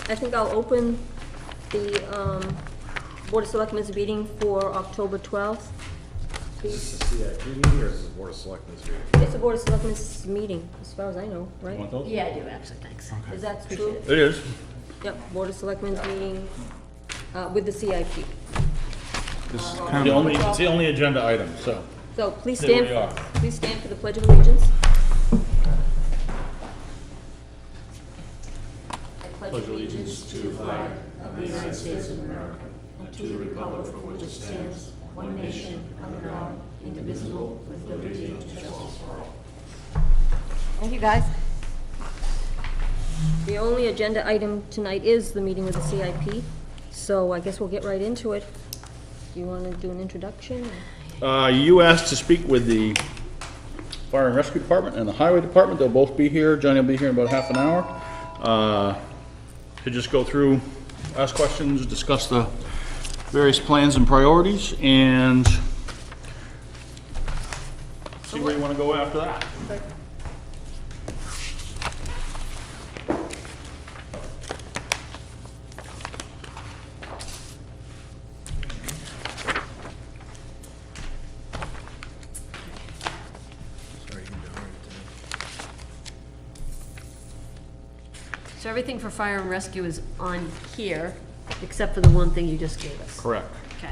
I think I'll open the Board of Selectmen's meeting for October 12th. Is this a CIP meeting or is this a Board of Selectmen's meeting? It's a Board of Selectmen's meeting, as far as I know, right? Want those? Yeah, I do actually, thanks. Is that true? It is. Yep, Board of Selectmen's meeting with the CIP. This is It's kind the of, only agenda item, so. So please There stand, we are. please stand for the Pledge of Allegiance. I pledge allegiance to the flag of the United States of America and to the republic for which it stands, one nation, under God, indivisible, with liberty and justice for all. Thank you, guys. The only agenda item tonight is the meeting with the CIP, so I guess we'll get right into it. Do you want to do an introduction? You asked to speak with the Fire and Rescue Department and the Highway Department. They'll both be here. Johnny will be here in about half an hour. To just go through, ask questions, discuss the various plans and priorities, and see where you want to go after that. So everything for fire and rescue is on here, except for the one thing you just gave us. Correct. Okay.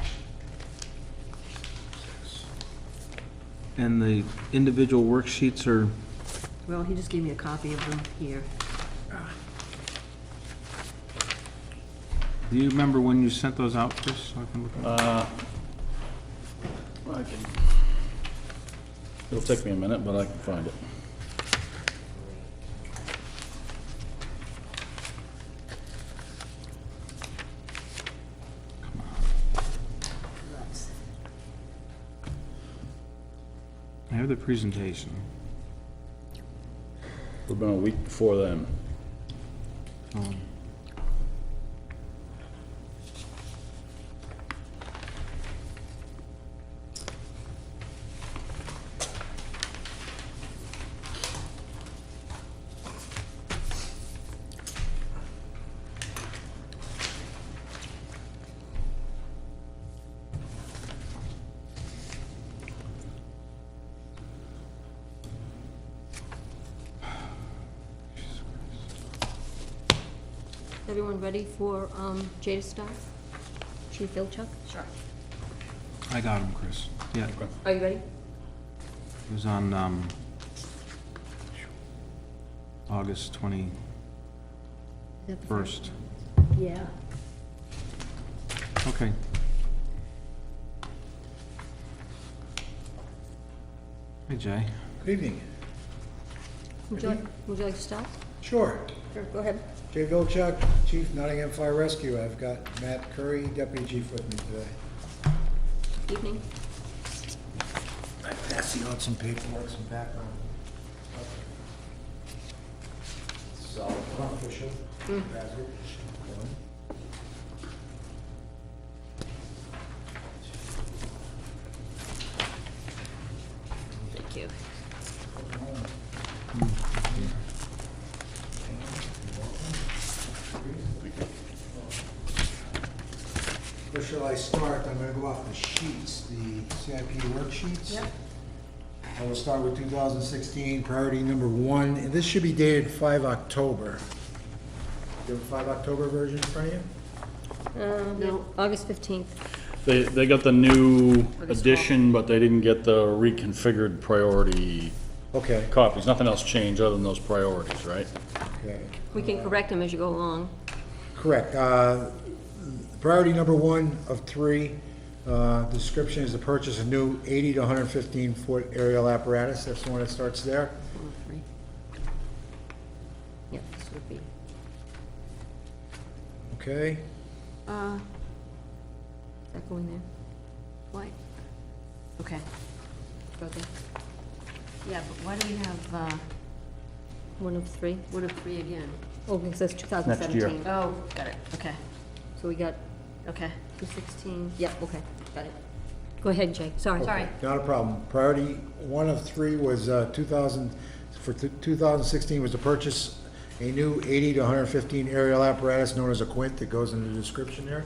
and the individual worksheets are, Well, he just gave me a copy of them here. do you remember when you sent those out, Chris? So I can look at them? I can, it'll take me a minute, but I can find it. I have the presentation. Would've been a week before then. Everyone ready for Jay to start? Chief Ilchuk? Sure. I got them, Chris. Yeah, it Are you ready? was on, August 21st. Is that the first? Yeah. Okay. Hey, Jay. Good evening. Would you like to start? Sure. Sure, go ahead. Jay Vilchuk, Chief, Nottingham Fire Rescue. I've got Matt Curry, Deputy Chief, with me today. Evening. I'm passing out some paperwork, some background. So, official. Thank you. Where shall I start? I'm gonna go off the sheets, the CIP worksheets. Yep. I will start with 2016, priority number 1, and this should be dated 5 October. Do you have a 5 October version in front of you? No. August 15th. They got the new For this edition, but they didn't get the reconfigured priority Okay, copies. Nothing else changed other than those priorities, right? okay. We can correct them as you go along. Correct. Priority number 1 of 3, description is the purchase of new 80 to 115-foot aerial apparatus. That's the one that starts there. 103. Yep, this would be. Okay. Is that going there? Why? Okay. Go there. Yeah, but why do we have, 1 of 3. 1 of 3 again? Oh, because that's 2017. Oh, got it, okay, So we got okay. 216. Yeah, okay, got it. Go ahead, Jay. Sorry. Sorry. Not a problem. Priority 1 of 3 was 2016 was to purchase a new 80 to 115 aerial apparatus known as a quint that goes in the description there.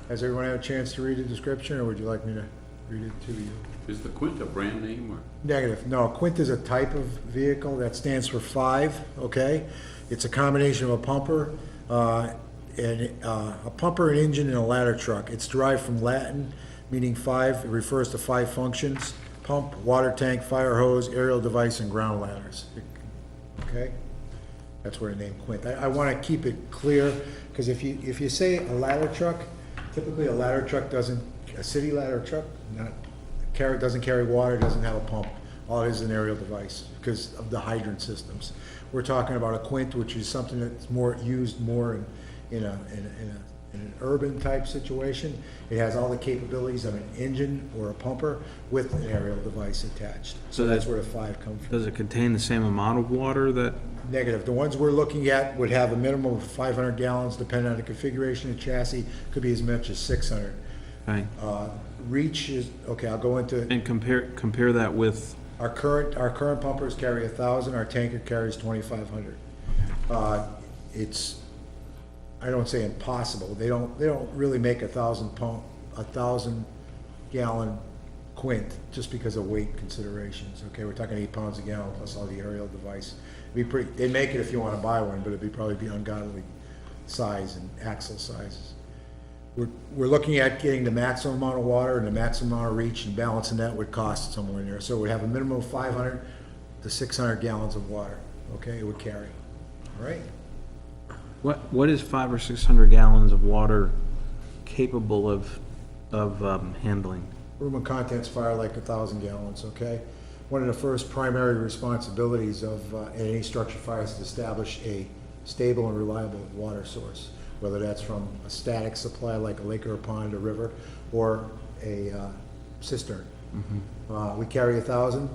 Has everyone had a chance to read the description, or would you like me to read it to you? Is the Quint a brand name or? Negative. No, a quint is a type of vehicle that stands for 5, okay? It's a combination of a pumper, an engine, and a ladder truck. It's derived from Latin, meaning 5. It refers to 5 functions: pump, water tank, fire hose, aerial device, and ground ladders. Okay? That's where the name quint. I want to keep it clear, because if you say a ladder truck, typically a ladder truck doesn't, a city ladder truck, doesn't carry water, doesn't have a pump. All it is an aerial device because of the hydrant systems. We're talking about a quint, which is something that's used more in an urban type situation. It has all the capabilities of an engine or a pumper with an aerial device attached. So that's where the 5 comes from. Does it contain the same amount of water that, Negative. The ones we're looking at would have a minimum of 500 gallons, depending on the configuration of the chassis. Could be as much as 600. okay, Reach is, okay, I'll go into, and compare that with, our current pumpers carry 1,000, our tanker carries 2,500. It's, I don't say impossible, they don't really make 1,000 gallon quint just because of weight considerations, okay? We're talking 8 pounds a gallon plus all the aerial device. They'd make it if you want to buy one, but it'd probably be ungodly size and axle sizes. We're looking at getting the maximum amount of water and the maximum amount of reach, and balancing that would cost somewhere in there. So we'd have a minimum of 500 to 600 gallons of water, okay, it would carry, all right? what is 500 or 600 gallons of water capable of handling? Room and contents fire like 1,000 gallons, okay? One of the first primary responsibilities of any structure fire is to establish a stable and reliable water source, whether that's from a static supply like a lake or a pond or river, or a cistern. We carry 1,000.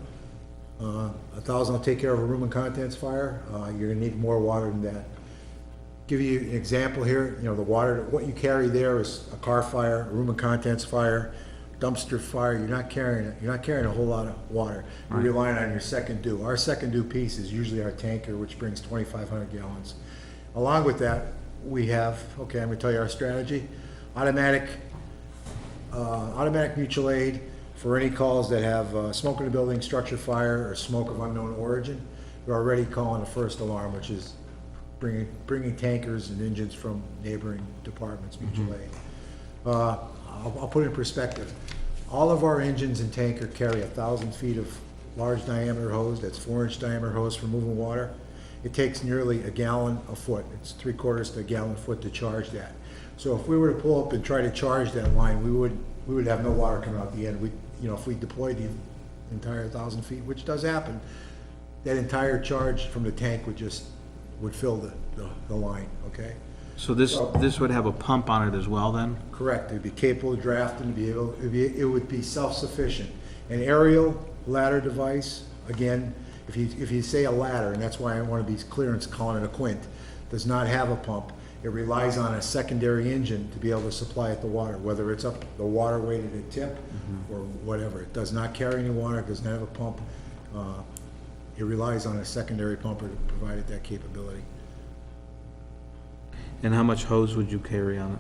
1,000 will take care of a room and contents fire. You're gonna need more water than that. Give you an example here, the water, what you carry there is a car fire, a room and contents fire, dumpster fire. You're not carrying a whole lot of water. You're relying on your second due. Our second due piece is usually our tanker, which brings 2,500 gallons. Along with that, we have, okay, I'm gonna tell you our strategy. Automatic mutual aid for any calls that have smoke in the building, structure fire, or smoke of unknown origin. We're already calling the first alarm, which is bringing tankers and engines from neighboring departments, mutual aid. I'll put it in perspective. All of our engines and tanker carry 1,000 feet of large diameter hose. That's 4-inch diameter hose for moving water. It takes nearly a gallon a foot. It's 3/4 to a gallon a foot to charge that. So if we were to pull up and try to charge that line, we would have no water coming out the end. If we deployed the entire 1,000 feet, which does happen, that entire charge from the tank would fill the line, okay? So this would have a pump on it as well then? Correct. It'd be capable of drafting, it would be self-sufficient. An aerial ladder device, again, if you say a ladder, and that's why I want to be clear in calling it a quint, does not have a pump. It relies on a secondary engine to be able to supply it the water, whether it's up the waterway to the tip or whatever. It does not carry any water, it does not have a pump. It relies on a secondary pumper to provide it that capability. And how much hose would you carry on it?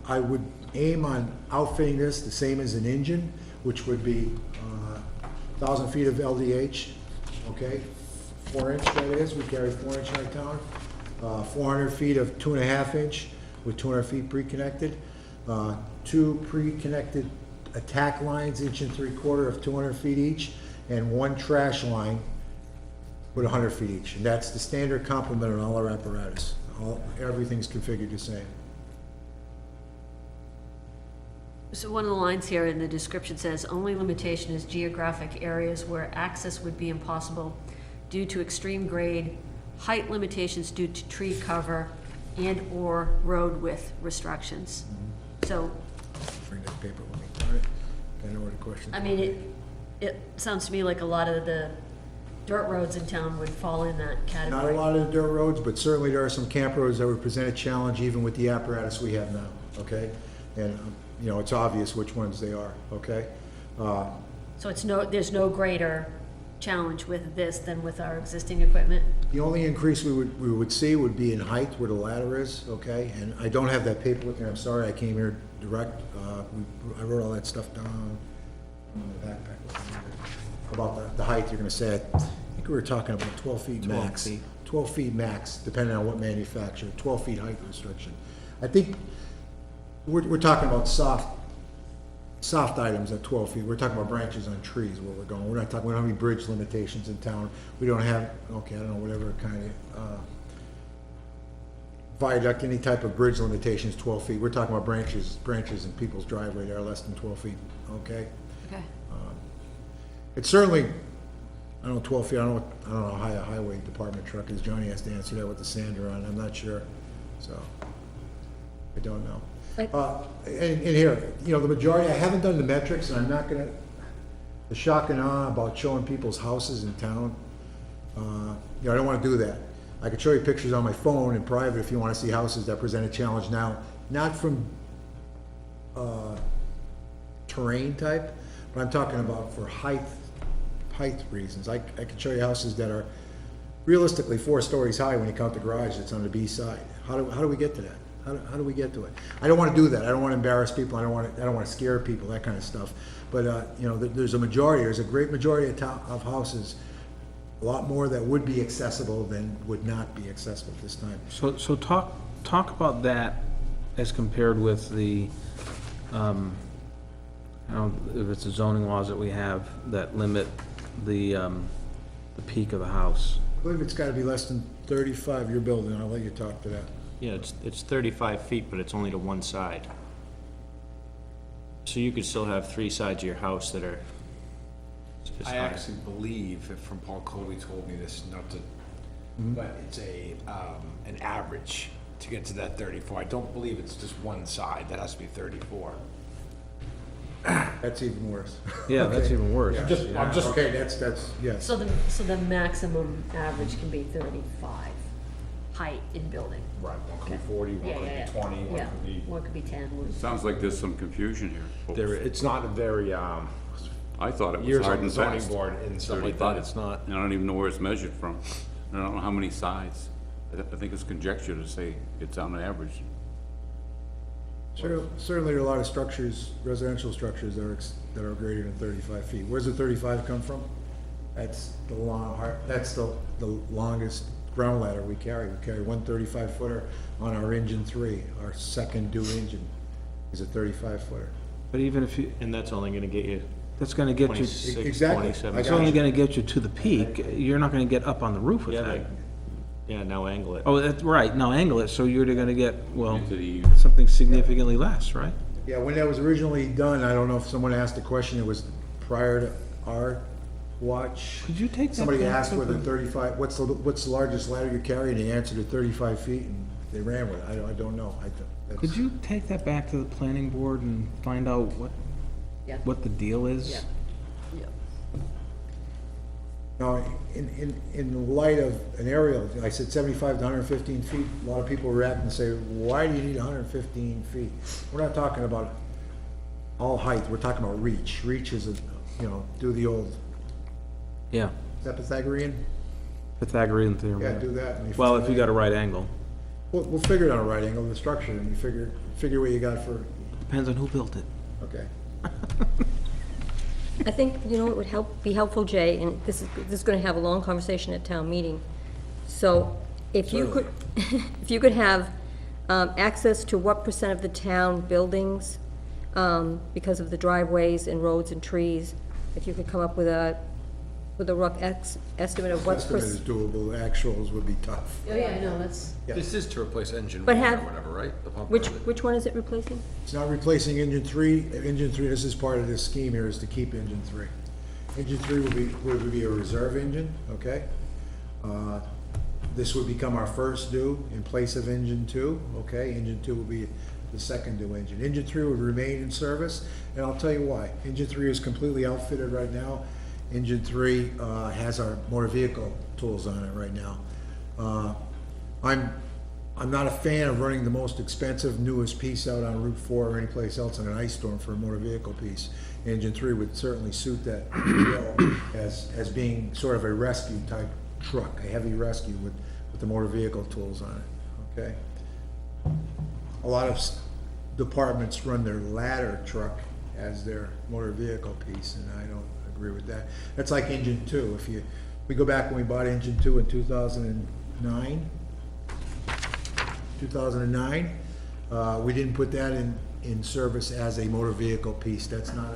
I would aim on outfitting this the same as an engine, which would be 1,000 feet of LDH, okay? 4-inch that is, we carry 4-inch in our town. 400 feet of 2.5-inch with 200 feet pre-connected. 2 pre-connected attack lines, 1.75 of 200 feet each, and 1 trash line with 100 feet each. And that's the standard complement on all our apparatus. Everything's configured the same. So one of the lines here in the description says, only limitation is geographic areas where access would be impossible due to extreme grade, height limitations due to tree cover, and/or road width restrictions. So, Bring that paper with me. All right. I know what the question is. I mean, it sounds to me like a lot of the dirt roads in town would fall in that Not category. a lot of the dirt roads, but certainly there are some camp roads that would present a challenge even with the apparatus we have now, okay? And, it's obvious which ones they are, okay? So there's no greater challenge with this than with our existing equipment? The only increase we would see would be in height where the ladder is, okay? And I don't have that paper with me, I'm sorry, I came here direct. I wrote all that stuff down in the backpack. About the height, you're gonna say, I think we were talking about 12 feet 12 max. feet. 12 feet max, depending on what manufacturer, 12 feet height restriction. I think we're talking about soft items at 12 feet. We're talking about branches on trees where we're going. We don't have any bridge limitations in town. We don't have, okay, I don't know, whatever kind of, viaduct, any type of bridge limitations, 12 feet. We're talking about branches in people's driveway that are less than 12 feet, okay? Okay. It's certainly, I don't know, 12 feet, I don't know how high a highway department truck is. Johnny has to answer that with the sander on, I'm not sure, so, I don't know. And here, you know, the majority, I haven't done the metrics, and I'm not gonna, the shock and awe about showing people's houses in town, you know, I don't wanna do that. I could show you pictures on my phone in private if you wanna see houses that present a challenge now, not from, terrain type, but I'm talking about for height reasons. I can show you houses that are realistically 4 stories high when you count the garage that's on the B side. How do we get to that? How do we get to it? I don't want to do that. I don't want to embarrass people. I don't want to scare people, that kind of stuff. But you know, there's a great majority of houses, a lot more that would be accessible than would not be accessible at this time. So talk about that as compared with the, I don't know if it's the zoning laws that we have that limit the peak of the house. I believe it's got to be less than 35, your building. I'll let you talk to that. Yeah, it's 35 feet, but it's only to one side. So you could still have 3 sides of your house that are as I high. actually believe, if from Paul Colby told me this, not to, but it's an average to get to that 34. I don't believe it's just one side, that has to be 34. That's even worse. Yeah, that's Okay. even worse. I'm just, okay, that's, yes. So the maximum average can be 35 height in building? Right, one could be 40, one Yeah, could yeah, be 20, one yeah. could be. One could be 10. one- Sounds like there's some confusion here. folks. There, it's not a very, I thought it was years hard on and the zoning fast. board and stuff like 35. that, it's not. And I don't even know where it's measured from. And I don't know how many sides. I think it's conjecture to say it's on average. Certainly, there are a lot of structures, residential structures that are greater than 35 feet. Where's the 35 come from? That's the the longest ground ladder we carry. We carry one 35-footer on our engine 3. Our second due engine is a 35-footer. But even if you, And that's only gonna get you that's gonna get you, 26, Exactly. 27. I it's got only you. gonna get you to the peak. You're not gonna get up on the roof with Yeah, that. but, yeah, now angle it. Oh, that's right, now angle it, so you're gonna get, well, Into the- something significantly less, right? Yeah, when that was originally done, I don't know if someone asked the question, it was prior to our watch. Could you take that Somebody back asked to whether the- 35, what's the largest ladder you carry, and they answered at 35 feet, and they ran with it. I don't know. That's- Could you take that back to the planning board and find out Yeah. what the deal is? Yeah. Yeah. Now, in light of an aerial, I said 75 to 115 feet, a lot of people react and say, why do you need 115 feet? We're not talking about all height, we're talking about reach. Reach is, do the old, Yeah, is that Pythagorean? Pythagorean theorem. Yeah, do that. and Well, if you got a right angle, We'll figure it on a right angle, the structure, and you figure what you got for, depends on who built it. okay. I think, you know, it would be helpful, Jay, and this is gonna have a long conversation at town meeting. So if you could, if you could have, access to what % of the town buildings, because of the driveways and roads and trees, if you could come up with a rough estimate of what Estimate is doable, actuals would be tough. Oh, yeah, I know, that's, Yeah. This is to replace engine But 1 or have- whatever, right? The pump which or one is it replacing? It's not replacing engine 3. Engine 3, this is part of this scheme here, is to keep engine 3. Engine 3 would be a reserve engine, okay? This would become our first due in place of engine 2, okay? Engine 2 will be the second due engine. Engine 3 would remain in service, and I'll tell you why. Engine 3 is completely outfitted right now. Engine 3 has our motor vehicle tools on it right now. I'm not a fan of running the most expensive, newest piece out on Route 4 or anyplace else in an ice storm for a motor vehicle piece. Engine 3 would certainly suit that bill as being sort of a rescue type truck, a heavy rescue with the motor vehicle tools on it, okay? A lot of departments run their ladder truck as their motor vehicle piece, and I don't agree with that. That's like Engine 2. We go back when we bought Engine 2 in 2009, we didn't put that in service as a motor vehicle piece. That's not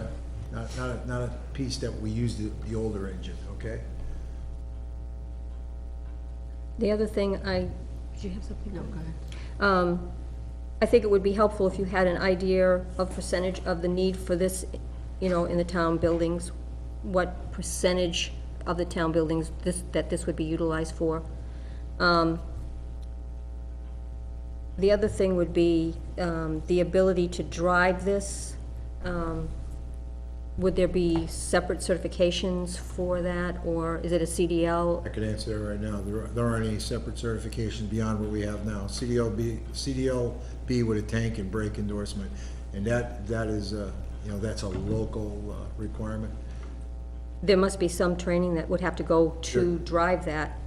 a piece that we use the older engine, okay? The other thing did you have something? No, go ahead. I think it would be helpful if you had an idea of percentage of the need for this, you know, in the town buildings, what percentage of the town buildings this would be utilized for. The other thing would be the ability to drive this. Would there be separate certifications for that, or is it a CDL? I could answer that right now. There aren't any separate certifications beyond what we have now. CDLB with a tank and brake endorsement, and that is, you know, that's a local requirement. There must be some training that would have to go to drive that.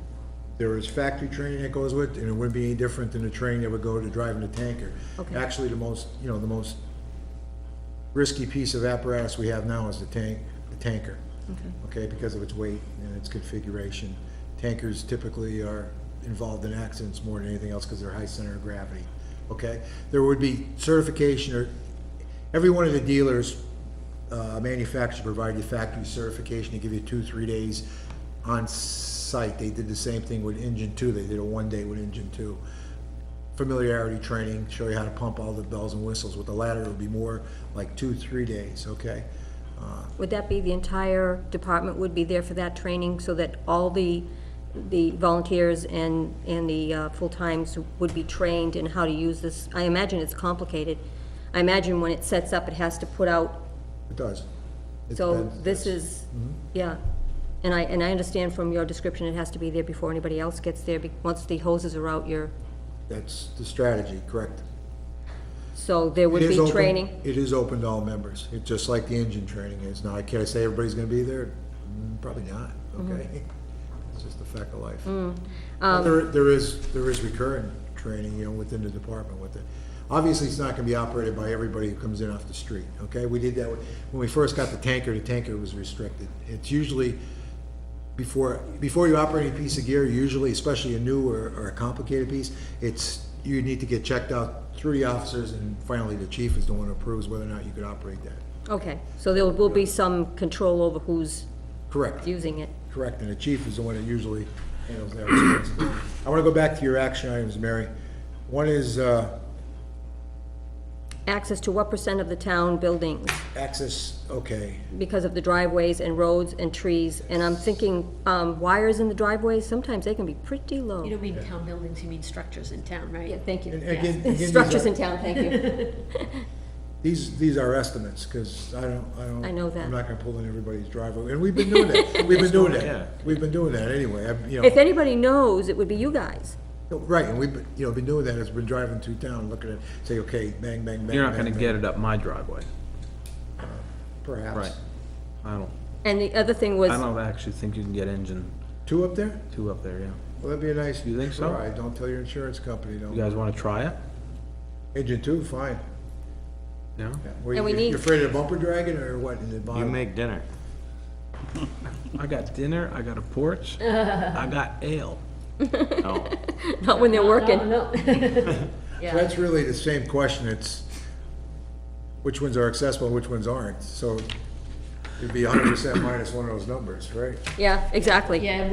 There is factory training that goes with it, and it wouldn't be any different than the training that would go to driving a tanker. Okay. Actually, the most risky piece of apparatus we have now is the tanker. Okay, because of its weight and its configuration. Tankers typically are involved in accidents more than anything else because they're high center of gravity. Okay, there would be certification, or every one of the dealers, manufacturers provide you factory certification to give you 2-3 days on site. They did the same thing with Engine 2. They did a 1 day with Engine 2. Familiarity training, show you how to pump all the bells and whistles. With the ladder, it would be more like 2-3 days, okay? Would that be the entire department would be there for that training, so that all the volunteers and the full-times would be trained in how to use this? I imagine it's complicated. I imagine when it sets up, it has to put out. It does. It So depends. this is, yeah. And I understand from your description, it has to be there before anybody else gets there. Once the hoses are out, That's the strategy, correct? so there would It is be open- training. It is open to all members. It's just like the engine training is. Now, can I say everybody's gonna be there? Probably not, okay? It's just a fact of life. But there is recurrent training, you know, within the department with it. Obviously, it's not gonna be operated by everybody who comes in off the street, okay? We did that when we first got the tanker was restricted. It's usually, before you operate a piece of gear, usually, especially a new or a complicated piece, you need to get checked out through the officers, and finally the chief is the one who approves whether or not you could operate that. Okay, so there will be some control over who's Correct, using it. correct, and the chief is the one that usually handles that responsibility. I wanna go back to your action items, Mary. One is, Access to what % of the town buildings access, okay. because of the driveways and roads and trees? And I'm thinking, wires in the driveways, sometimes they can be pretty low. You don't mean town buildings, you mean structures in town, right? Yeah, thank you. And again, these Structures are- in town, thank you. These are estimates, because I don't. I know that. I'm not gonna pull in everybody's driveway, and we've been doing that. We've been doing Yeah. that. We've been doing that anyway, you If know. anybody knows, it would be you guys. Right, and we've been, been doing that, as we've been driving through town, looking at, say, okay, bang, bang, bang. You're not bang, gonna bang. get it up my driveway. Perhaps. Right. I And the other thing was, don't actually think you can get engine 2 up there? 2 up there, yeah. Well, that'd be a nice. You think so? ride. Don't tell your insurance company, You don't. guys wanna try it? Engine 2, fine. No? Yeah. Were And we you need- afraid of the bumper dragging, or what, in the You bottom? make dinner. I got dinner, I got a porch, I got ale. No. not when they're working. No. So Yeah, that's really the same question, it's which ones are accessible and which ones aren't, so it'd be 100% minus one of those numbers, right? Yeah, exactly. yeah, and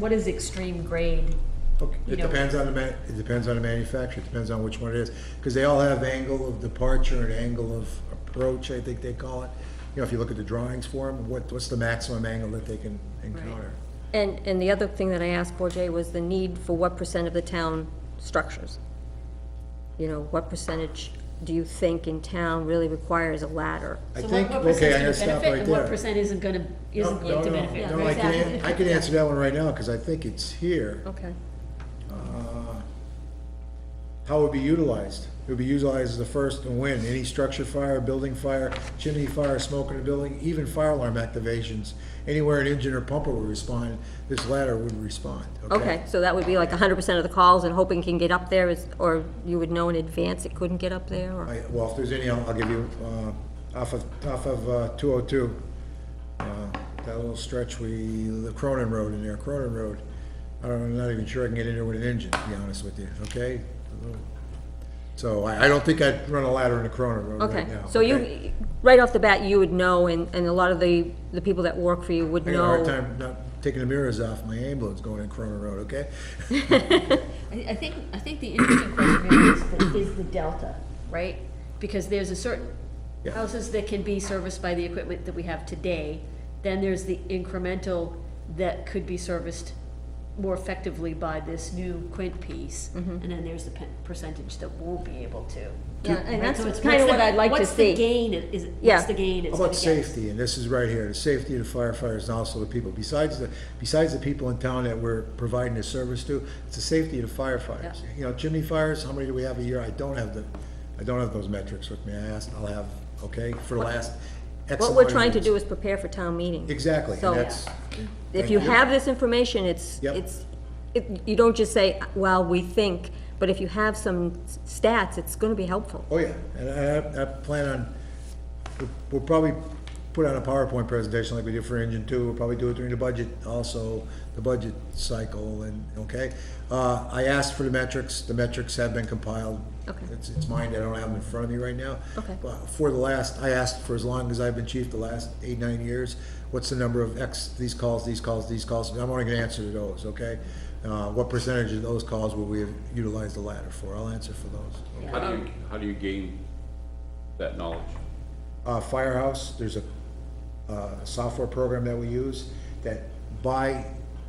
what is extreme grade? Okay, You it know- depends on it depends on the manufacturer, it depends on which one it is, because they all have angle of departure and angle of approach, I think they call it. You know, if you look at the drawings for them, what's the maximum angle that they can encounter? And the other thing that I asked for, Jay, was the need for what % of the town structures? You know, what percentage do you think in town really requires a ladder? I So think, what okay, I'm percent's gonna gonna stop benefit right and what there. percent isn't gonna, isn't No, to no, benefit? no, I can answer that one right now, because I think it's here. Okay. How it would be utilized? It would be utilized as the first and when, any structure fire, building fire, chimney fire, smoke in a building, even fire alarm activations. Anywhere an engine or pumper would respond, this ladder would respond, Okay, so that would be like 100% of the calls and hoping can get up there, or you would know in advance it couldn't get up there, or? Well, if there's any, I'll give you, off of 202, that little stretch, the Cronin Road in there, Cronin Road. I'm not even sure I can get in there with an engine, to be honest with you, okay? So I don't think I'd run a ladder in the Cronin Road Okay, right now. so you, right off the bat, you would know, and a lot of the people that work for you would I got a hard know. time not taking the mirrors off my ambulance going in Cronin Road, okay? I think the interesting question here is the delta, right? Because there's a certain Yeah. houses that can be serviced by the equipment that we have today, then there's the incremental that could be serviced more effectively by this new Quint piece, and then there's the percentage that won't be able to. Yeah, and Right, so that's it's kind of what's what I'd like to What's the see. gain, Yeah. what's the gain How it's about gonna get? safety, and this is right here, the safety of the firefighters and also the people, besides the people in town that we're providing the service to, it's the safety of the firefighters. Yeah. You know, chimney fires, how many do we have a year? I don't have those metrics with me, I'll have, okay, for the last X What amount we're of trying to years. do is prepare for town meeting. Exactly, So- and that's, If you have this information, Yep. you don't just say, well, we think, but if you have some stats, it's gonna be helpful. oh yeah, and I plan on, we'll probably put on a PowerPoint presentation like we did for Engine 2, we'll probably do it during the budget, also, the budget cycle, and, okay? I asked for the metrics have been compiled. Okay. It's mine, I don't have them in front of me right now. Okay. But I asked for as long as I've been chief, the last 8, 9 years, what's the number of these calls, I'm only gonna answer to those, okay? What percentage of those calls will we have utilized the ladder for? I'll answer for those. How do you gain that knowledge? Firehouse, there's a software program that we use that by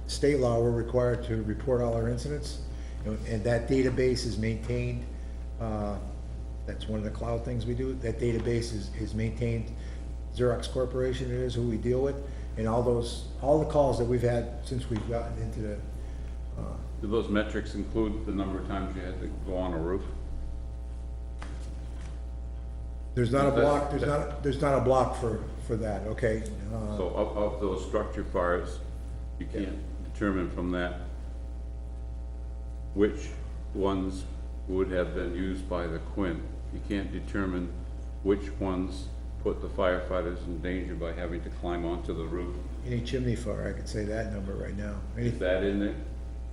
state law, we're required to report all our incidents. And that database is maintained, that's one of the cloud things we do. That database is maintained, Xerox Corporation it is who we deal with. And all the calls that we've had since we've gotten into the, Do those metrics include the number of times you had to go on a roof? there's not a block, there's not a block for that, okay? So of those structure fires, you can't determine from that which ones would have been used by the Quint. You can't determine which ones put the firefighters in danger by having to climb onto the roof. Any chimney fire, I could say that number right now. Is that in there?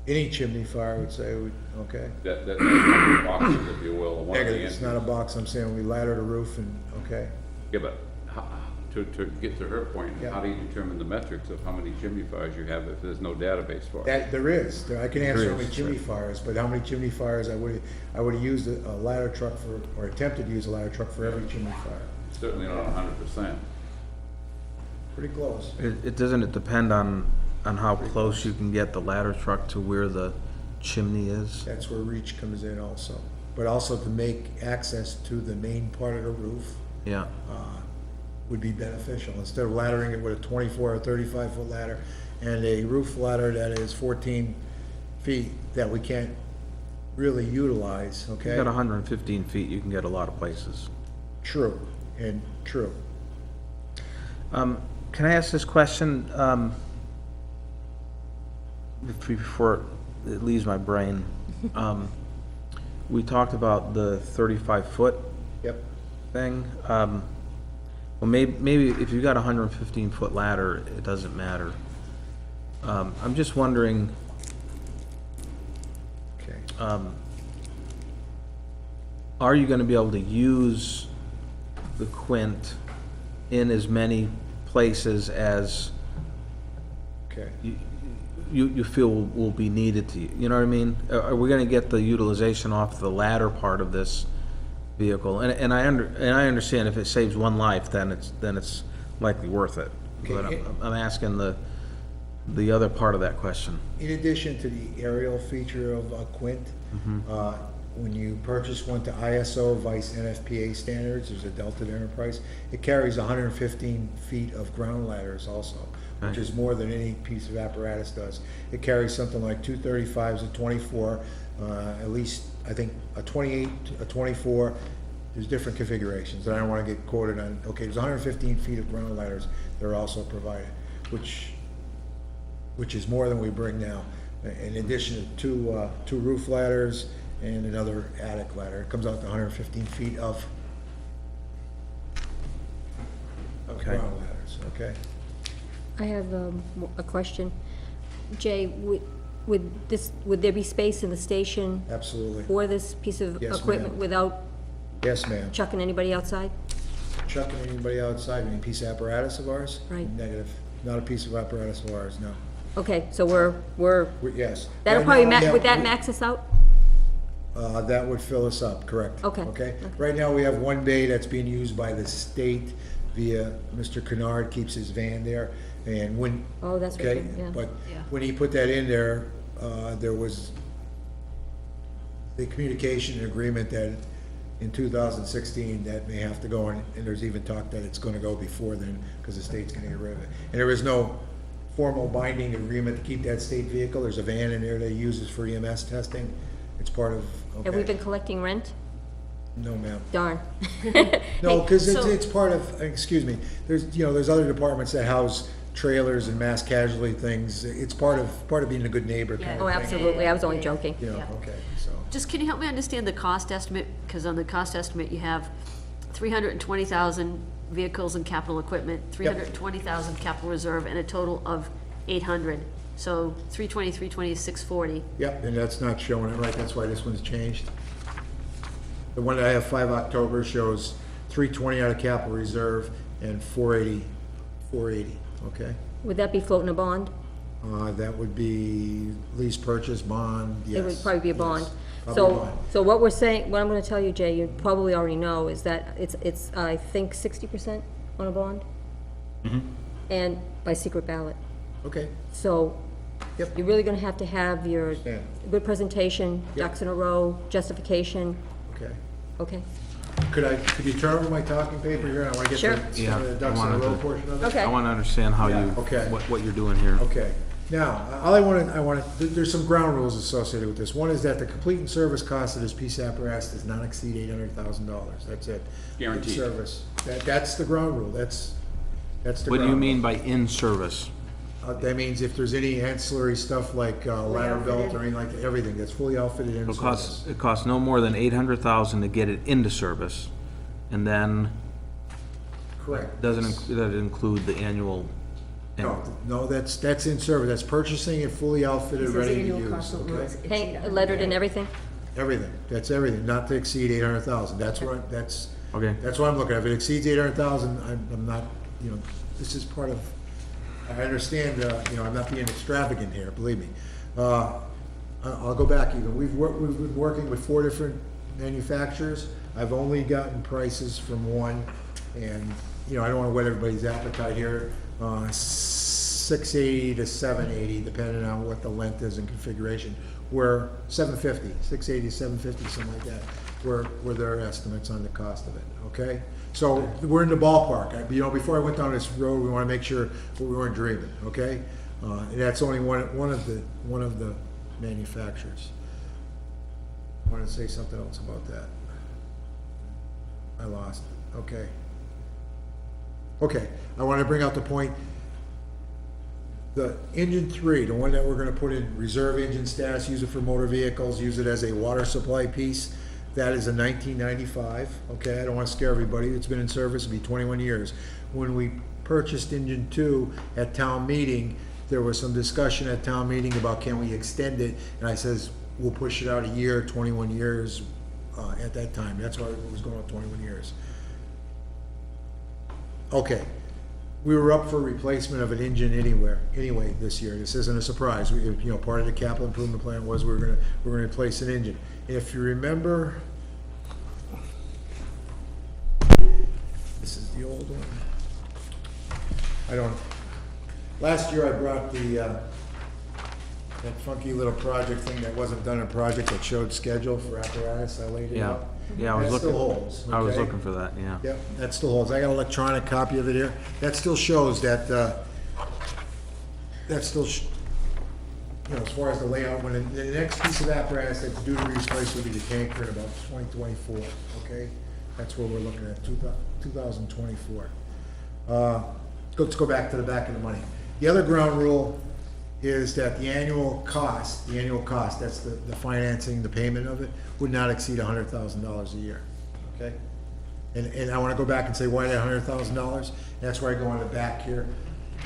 Any chimney fire, I would say, okay? That's one of the boxes, if you will, one of the Negative, it's not a box, I'm saying we ladder the roof and, okay? Yeah, but to get to her point, Yeah. how do you determine the metrics of how many chimney fires you have if there's no database for it? That, there is, I can answer how many is, chimney fires, but how many chimney fires I would've used a ladder truck for, or attempted to use a ladder truck for every chimney fire. Certainly not 100%. Pretty close. Doesn't it depend on how close you can get the ladder truck to where the chimney is? That's where reach comes in also. But also to make access to the main part of the roof, Yeah, would be beneficial, instead of laddering it with a 24 or 35-foot ladder and a roof ladder that is 14 feet that we can't really utilize, you okay? got 115 feet, you can get a lot of places. True, and true. Can I ask this question, before it leaves my brain? We talked about the 35-foot Yep. thing. Well, maybe if you got a 115-foot ladder, it doesn't matter. I'm just wondering, Okay. are you gonna be able to use the Quint in as many places as Okay. you feel will be needed to, you know what I mean? Are we gonna get the utilization off the latter part of this vehicle? And I understand if it saves one life, then it's likely worth it. But Okay. I'm asking the other part of that question. In addition to the aerial feature of Quint, when you purchase one to ISO, Vice, NFPA standards, there's a Delta Enterprise, it carries 115 feet of ground ladders also, which is more than any piece of apparatus does. It carries something like 235s, a 24, at least, I think, a 28, a 24, there's different configurations, and I don't wanna get quoted on, okay, there's 115 feet of ground ladders that are also provided, which is more than we bring now. In addition to two roof ladders and another attic ladder, it comes out to 115 feet of Okay. ground ladders, okay? I have a question. Jay, would there be space in the station Absolutely. for this piece of Yes, equipment ma'am. without Yes, ma'am. chucking anybody outside? Chucking anybody outside, any piece of apparatus of ours? Right. Negative. Not a piece of apparatus of ours, no. Okay, so we're, Yes. that'll Right probably, now, yeah, would that we- max us out? That would fill us up, correct. Okay. Okay? Right now, we have one bay that's being used by the state via, Mr. Kennard keeps his van there, and when. Oh, that's right, Okay, yeah. but Yeah. when he put that in there, there was the communication and agreement that in 2016, that may have to go, and there's even talk that it's gonna go before then, because the state's gonna get rid of it. And there is no formal binding agreement to keep that state vehicle. There's a van in there that he uses for EMS testing. It's part of, okay. Have we been collecting rent? No, ma'am. Darn. No, because so- it's part of, excuse me, there's other departments that house trailers and mass casualty things. It's part of being a good neighbor kind of Oh, thing. absolutely, I was only joking. You know, Yeah. okay, so. Just, can you help me understand the cost estimate? Because on the cost estimate, you have 320,000 vehicles and capital equipment, 320,000 capital reserve, and a total of 800. So 320 is 640. Yep, and that's not showing it right, that's why this one's changed. The one that I have 5 October shows 320 out of capital reserve and 480, okay? Would that be floating a bond? That would be lease purchase bond, yes. It would probably be a bond. Yes, probably a bond. So what we're saying, what I'm gonna tell you, Jay, you probably already know, is that it's, I think, 60% on a bond? And by secret ballot. Okay, So yep, you're really gonna have to have your understand, good presentation, Yep. ducks in a row, justification, okay. okay? Could you turn over my talking paper here? I wanna get Sure. the, Yeah, some of the I ducks in a wanted row to- portion of it. Okay. I want to understand how Yeah, you, okay. what you're doing here. Okay, now, there's some ground rules associated with this. One is that the complete and service cost of this piece of apparatus does not exceed $800,000, that's it. Guaranteed. Service, that's the ground rule, that's the ground rule. What do you mean by in-service? That means if there's any ancillary stuff like ladder belt or anything like that, everything that's fully outfitted in service. It costs no more than 800,000 to get it into service, and then Correct. doesn't that include the annual? No, that's in service, that's purchasing it fully outfitted, ready to use, okay? Hang, lettered and everything? Everything, that's everything, not to exceed 800,000, that's what, Okay. that's what I'm looking at. If it exceeds 800,000, I'm not, this is part of, I understand, I'm not being extravagant here, believe me. I'll go back even, we've been working with 4 different manufacturers. I've only gotten prices from one, and, I don't wanna whet everybody's appetite here. 680 to 780, depending on what the length is and configuration. We're 750, 680 to 750, something like that, were their estimates on the cost of it, okay? So, we're in the ballpark. Before I went down this road, we wanna make sure we weren't dreaming, okay? And that's only one of the manufacturers. I wanted to say something else about that. I lost it, okay. Okay, I want to bring out the point, the engine 3, the one that we're gonna put in reserve engine status, use it for motor vehicles, use it as a water supply piece, that is a 1995, okay, I don't wanna scare everybody, it's been in service, it'll be 21 years. When we purchased engine 2 at town meeting, there was some discussion at town meeting about can we extend it, and I says, we'll push it out a year, 21 years, at that time, that's why it was going on 21 years. Okay, we were up for replacement of an engine anyway this year. This isn't a surprise. Part of the capital improvement plan was we're gonna replace an engine. If you remember, this is the old one. Last year I brought the that funky little project thing that wasn't done in project that showed schedule for apparatus, I laid it Yeah, out. yeah, I was That still looking, holds, I was okay? looking for that, yeah. Yep, that still holds. I got an electronic copy of it here. That still shows that, that still, you know, as far as the layout, when the next piece of apparatus that's due to be replaced will be the tanker in about 2024, okay? That's what we're looking at, 2024. Let's go back to the back of the money. The other ground rule is that the annual cost, that's the financing, the payment of it, would not exceed $100,000 a year, okay? And I wanna go back and say, why that $100,000? That's where I go on the back here.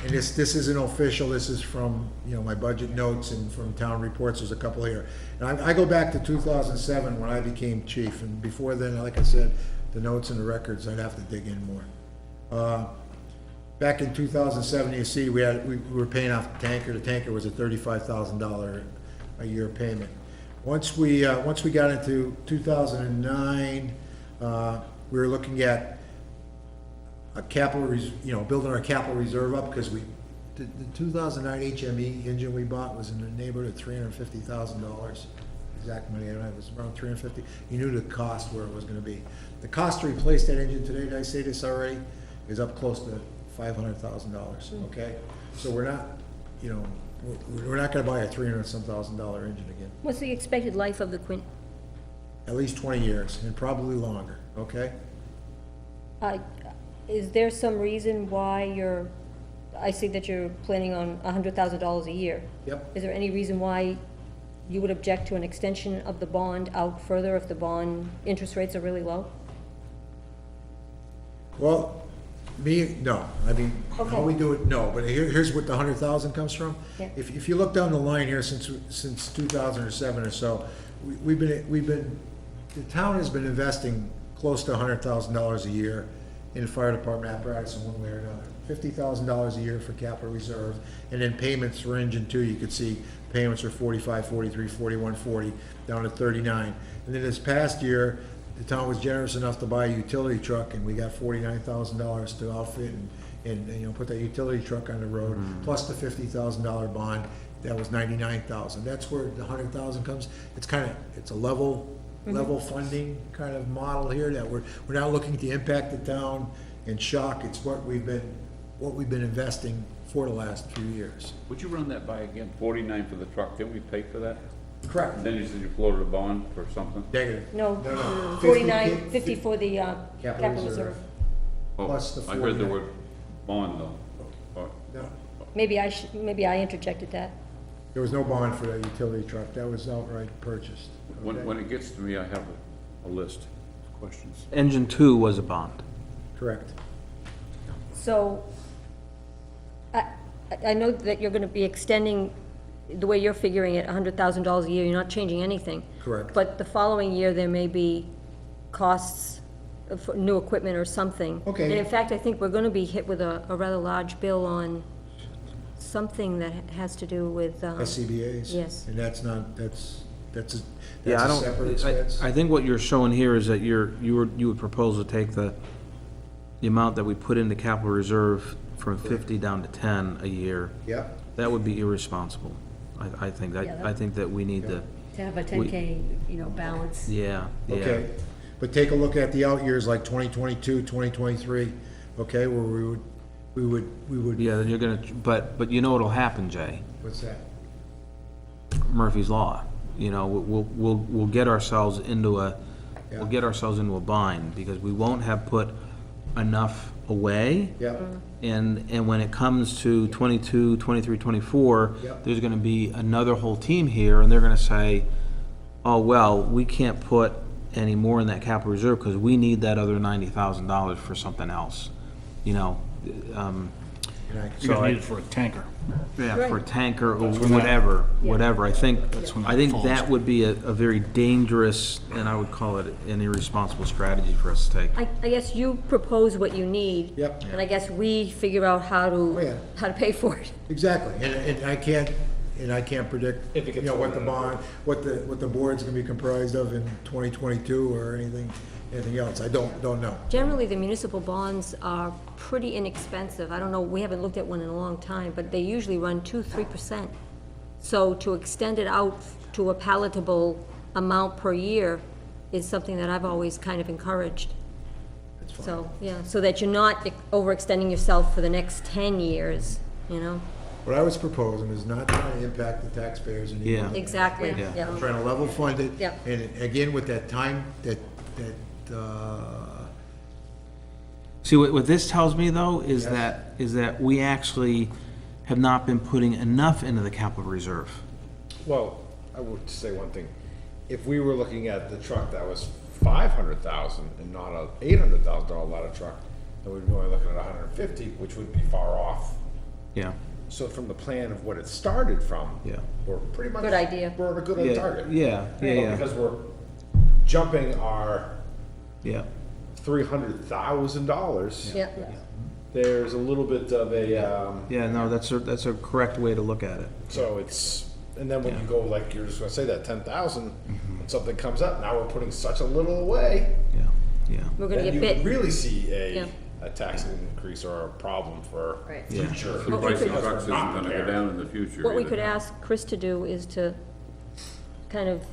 And this isn't official, this is from, you know, my budget notes and from town reports, there's a couple here. And I go back to 2007 when I became chief, and before then, like I said, the notes and the records, I'd have to dig in more. Back in 2007, you see, we were paying off the tanker. The tanker was a $35,000 a year payment. Once we got into 2009, we were looking at a building our capital reserve up, because the 2009 HME engine we bought was in the neighborhood of $350,000. Exact money, I don't have, it was around 350. You knew the cost where it was gonna be. The cost to replace that engine today, did I say this already, is up close to $500,000, okay? So we're not, you know, we're not gonna buy a $300,000 engine again. What's the expected life of the Quint? At least 20 years, and probably longer, okay? Is there some reason why I see that you're planning on $100,000 a year. Yep. Is there any reason why you would object to an extension of the bond out further if the bond interest rates are really low? Well, no, I mean, how Okay. we do it, no, but here's what the 100,000 comes from. Yeah. If you look down the line here, since 2007 or so, the town has been investing close to $100,000 a year in the fire department apparatus in one way or another. $50,000 a year for capital reserve, and then payments for engine 2, you could see payments are 45, 43, 41, 40, down to 39. And then this past year, the town was generous enough to buy a utility truck, and we got $49,000 to outfit and, you know, put that utility truck on the road, plus the $50,000 bond, that was $99,000. That's where the $100,000 comes. It's a level funding kind of model here, that we're not looking to impact the town and shock. It's what we've been investing for the last few years. Would you run that by again? 49 for the truck, didn't we pay for that? Correct. Then you said you floated a bond for something? Negative. No, No. 49, 50 for the capital reserve. reserve. Oh, Plus the I heard the 49. word bond though. Oh, No, Maybe I interjected that. there was no bond for that utility truck. That was outright purchased. When Okay? it gets to me, I have a list of questions. Engine 2 was a bond. Correct. So, I know that you're gonna be extending, the way you're figuring it, $100,000 a year, you're not changing anything. Correct. But the following year, there may be costs for new equipment or something. Okay. And in fact, I think we're gonna be hit with a rather large bill on something that has to do with, SCBA's? Yes. And that's a Yeah, separate expense? I think what you're showing here is that you would propose to take the amount that we put into capital reserve from 50 down to 10 a year. Yep. That would be irresponsible. I think that we need to, To have a 10K, balance. yeah. Okay. But take a look at the out years like 2022, 2023, okay, where we would, Yeah, then you're gonna, but you know what'll happen, Jay? what's that? Murphy's Law. We'll get ourselves into a bind, because we won't have put enough away. Yep, And when it comes to 22, 23, 24, Yep. there's gonna be another whole team here, and they're gonna say, oh, well, we can't put any more in that capital reserve, because we need that other $90,000 for something else, and I, So I- need it for a tanker. Yeah, for a Right. tanker or when that- whatever. I think when that falls. that would be a very dangerous, and I would call it an irresponsible strategy for us to take. I guess you propose what you need. Yep. And I guess we figure out how yeah. to pay for it. exactly, and I can't predict, what the bond, what the board's gonna be comprised of in 2022 or anything else. I don't know. Generally, the municipal bonds are pretty inexpensive. I don't know, we haven't looked at one in a long time, but they usually run 2-3%. So to extend it out to a palatable amount per year is something that I've always kind of encouraged. That's fine. So, yeah, so that you're not overextending yourself for the next 10 years, you know? What I was proposing is not trying to impact the taxpayers in any Yeah. way. Exactly, Yeah. yeah. I'm trying to level fund it. Yeah. And again, with that time, See, what this tells me, though, is Yes. that we actually have not been putting enough into the capital reserve. Well, I would say one thing. If we were looking at the truck that was 500,000 and not a $800,000 ladder truck, then we'd be only looking at 150, which would be far off. Yeah. So from the plan of what it started from, Yeah. we're pretty much. Good idea. We're a good on Yeah, target. yeah, yeah, But yeah. because we're jumping our Yeah. $300,000. Yeah, There's a little bit of a, Yeah, no, that's a correct way to look at it. so it's, and then when you go, like, you're just gonna say that 10,000, and something comes up, now we're putting such a little away, Yeah, yeah. we're gonna then get you bit. really see Yeah. a tax increase or a problem for Right. future. The What we price of could- trucks isn't gonna go down in the future. What we either. could ask Chris to do is to kind of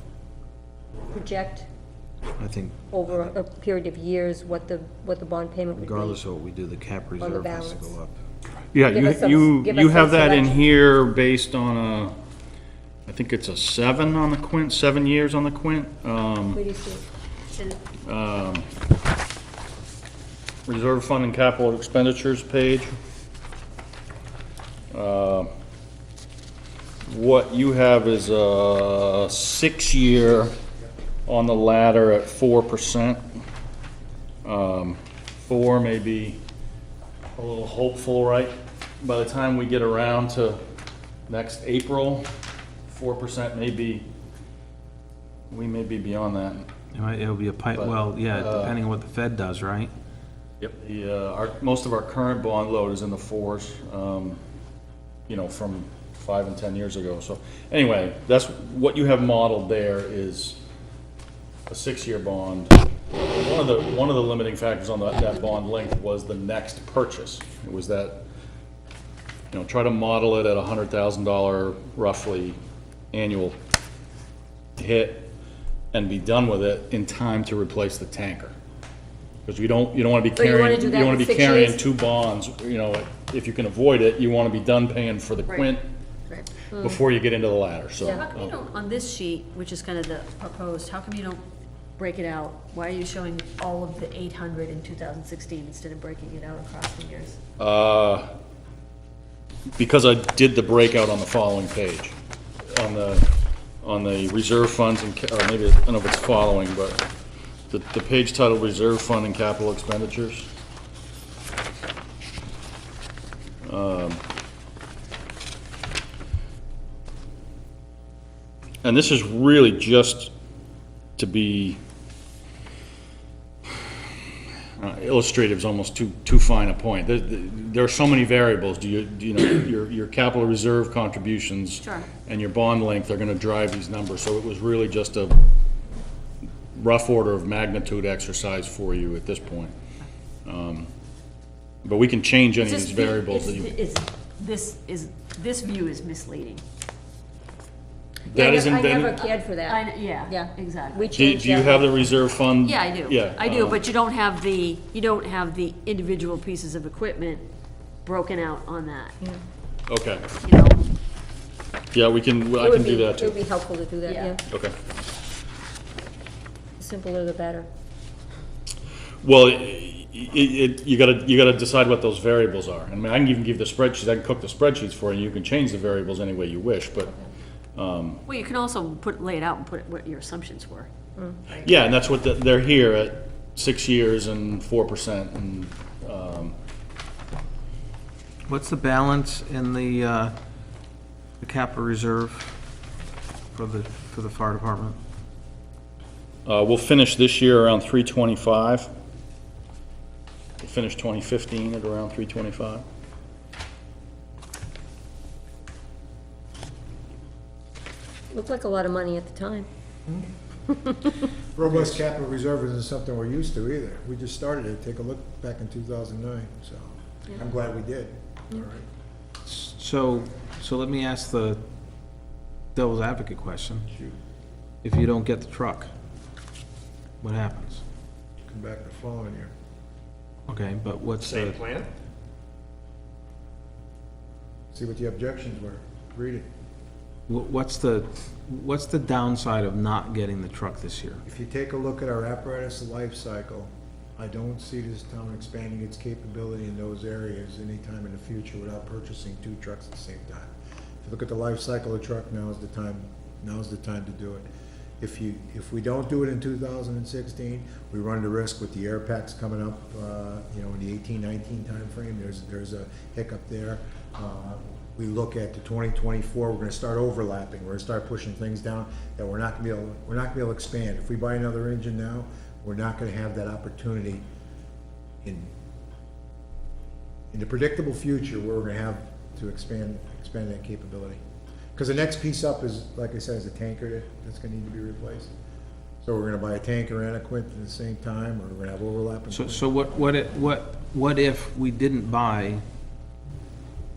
project I think over a period of years what the bond payment would be. regardless of what we do, the cap the reserve has to balance. go up. Yeah, Give us some- give you us have some that in selection. here based on a, I think it's a 7 on the quint, 7 years on the quint. Where do you see it? Reserve fund and capital expenditures page. What you have is a 6-year on the ladder at 4%. 4 may be a little hopeful, right? By the time we get around to next April, 4% may be, we may be beyond that. It'll be a pipe, well, yeah, depending on what the Fed does, right? Yep. Most of our current bond load is in the 4s, you know, from 5 and 10 years ago. So anyway, that's what you have modeled there is a 6-year bond. One of the limiting factors on that bond length was the next purchase. It was that, you know, try to model it at $100,000 roughly annual hit and be done with it in time to replace the tanker. Because you don't want to be So you wanna carrying, do you that want in to be 6 carrying years? 2 bonds, you know, if you can avoid it, you want to be done paying for the quint Right. before you get into the ladder, so. Yeah. How come you don't, on this sheet, which is kind of the proposed, how come you don't break it out? Why are you showing all of the 800 in 2016 instead of breaking it out across the years? Because I did the breakout on the following page, on the reserve funds and, or maybe, I don't know if it's following, but the page titled Reserve Fund and Capital Expenditures. And this is really just to be illustrative is almost too fine a point. There are so many variables. Do you know, your capital reserve contributions Sure. and your bond length are gonna drive these numbers, so it was really just a rough order of magnitude exercise for you at this point. But we can change any of these variables that you. This view is misleading. That isn't, I never then, cared for that. Yeah, Yeah. exactly. We do changed you that. have the reserve fund? Yeah, I do. Yeah. I do, but you don't have the individual pieces of equipment broken out on that, Okay, you know? yeah, I It can would do be- that It would too. be helpful to do that, Yeah. yeah. Okay. The simpler the better. Well, you gotta decide what those variables are. I mean, I can even give the spreadsheets, I can cook the spreadsheets for you, you can change the variables any way you wish, but, Well, you can also lay it out and put what your assumptions were. yeah, and that's what, they're here at 6 years and 4%, and, What's the balance in the capital reserve for the fire department? we'll finish this year around 325. We'll finish 2015 at around 325. Looked like a lot of money at the time. robust capital reserve isn't something we're used to either. We just started it, take a look back in 2009, so I'm glad we did. All right. So let me ask the devil's advocate question. If you don't get the truck, what happens? Come back the following year. Okay, but what's the, plan? See what the objections were. Read it. what's the downside of not getting the truck this year? If you take a look at our apparatus life cycle, I don't see this town expanding its capability in those areas anytime in the future without purchasing 2 trucks at the same time. If you look at the life cycle of the truck, now's the time to do it. If we don't do it in 2016, we run the risk with the air packs coming up, in the 18-19 timeframe, there's a hiccup there. We look at the 2024, we're gonna start overlapping, we're gonna start pushing things down that we're not gonna be able to expand. If we buy another engine now, we're not gonna have that opportunity in the predictable future where we're gonna have to expand that capability. Because the next piece up is, like I said, is a tanker that's gonna need to be replaced. So we're gonna buy a tanker and a quint at the same time, or we're gonna have overlapping. So what if we didn't buy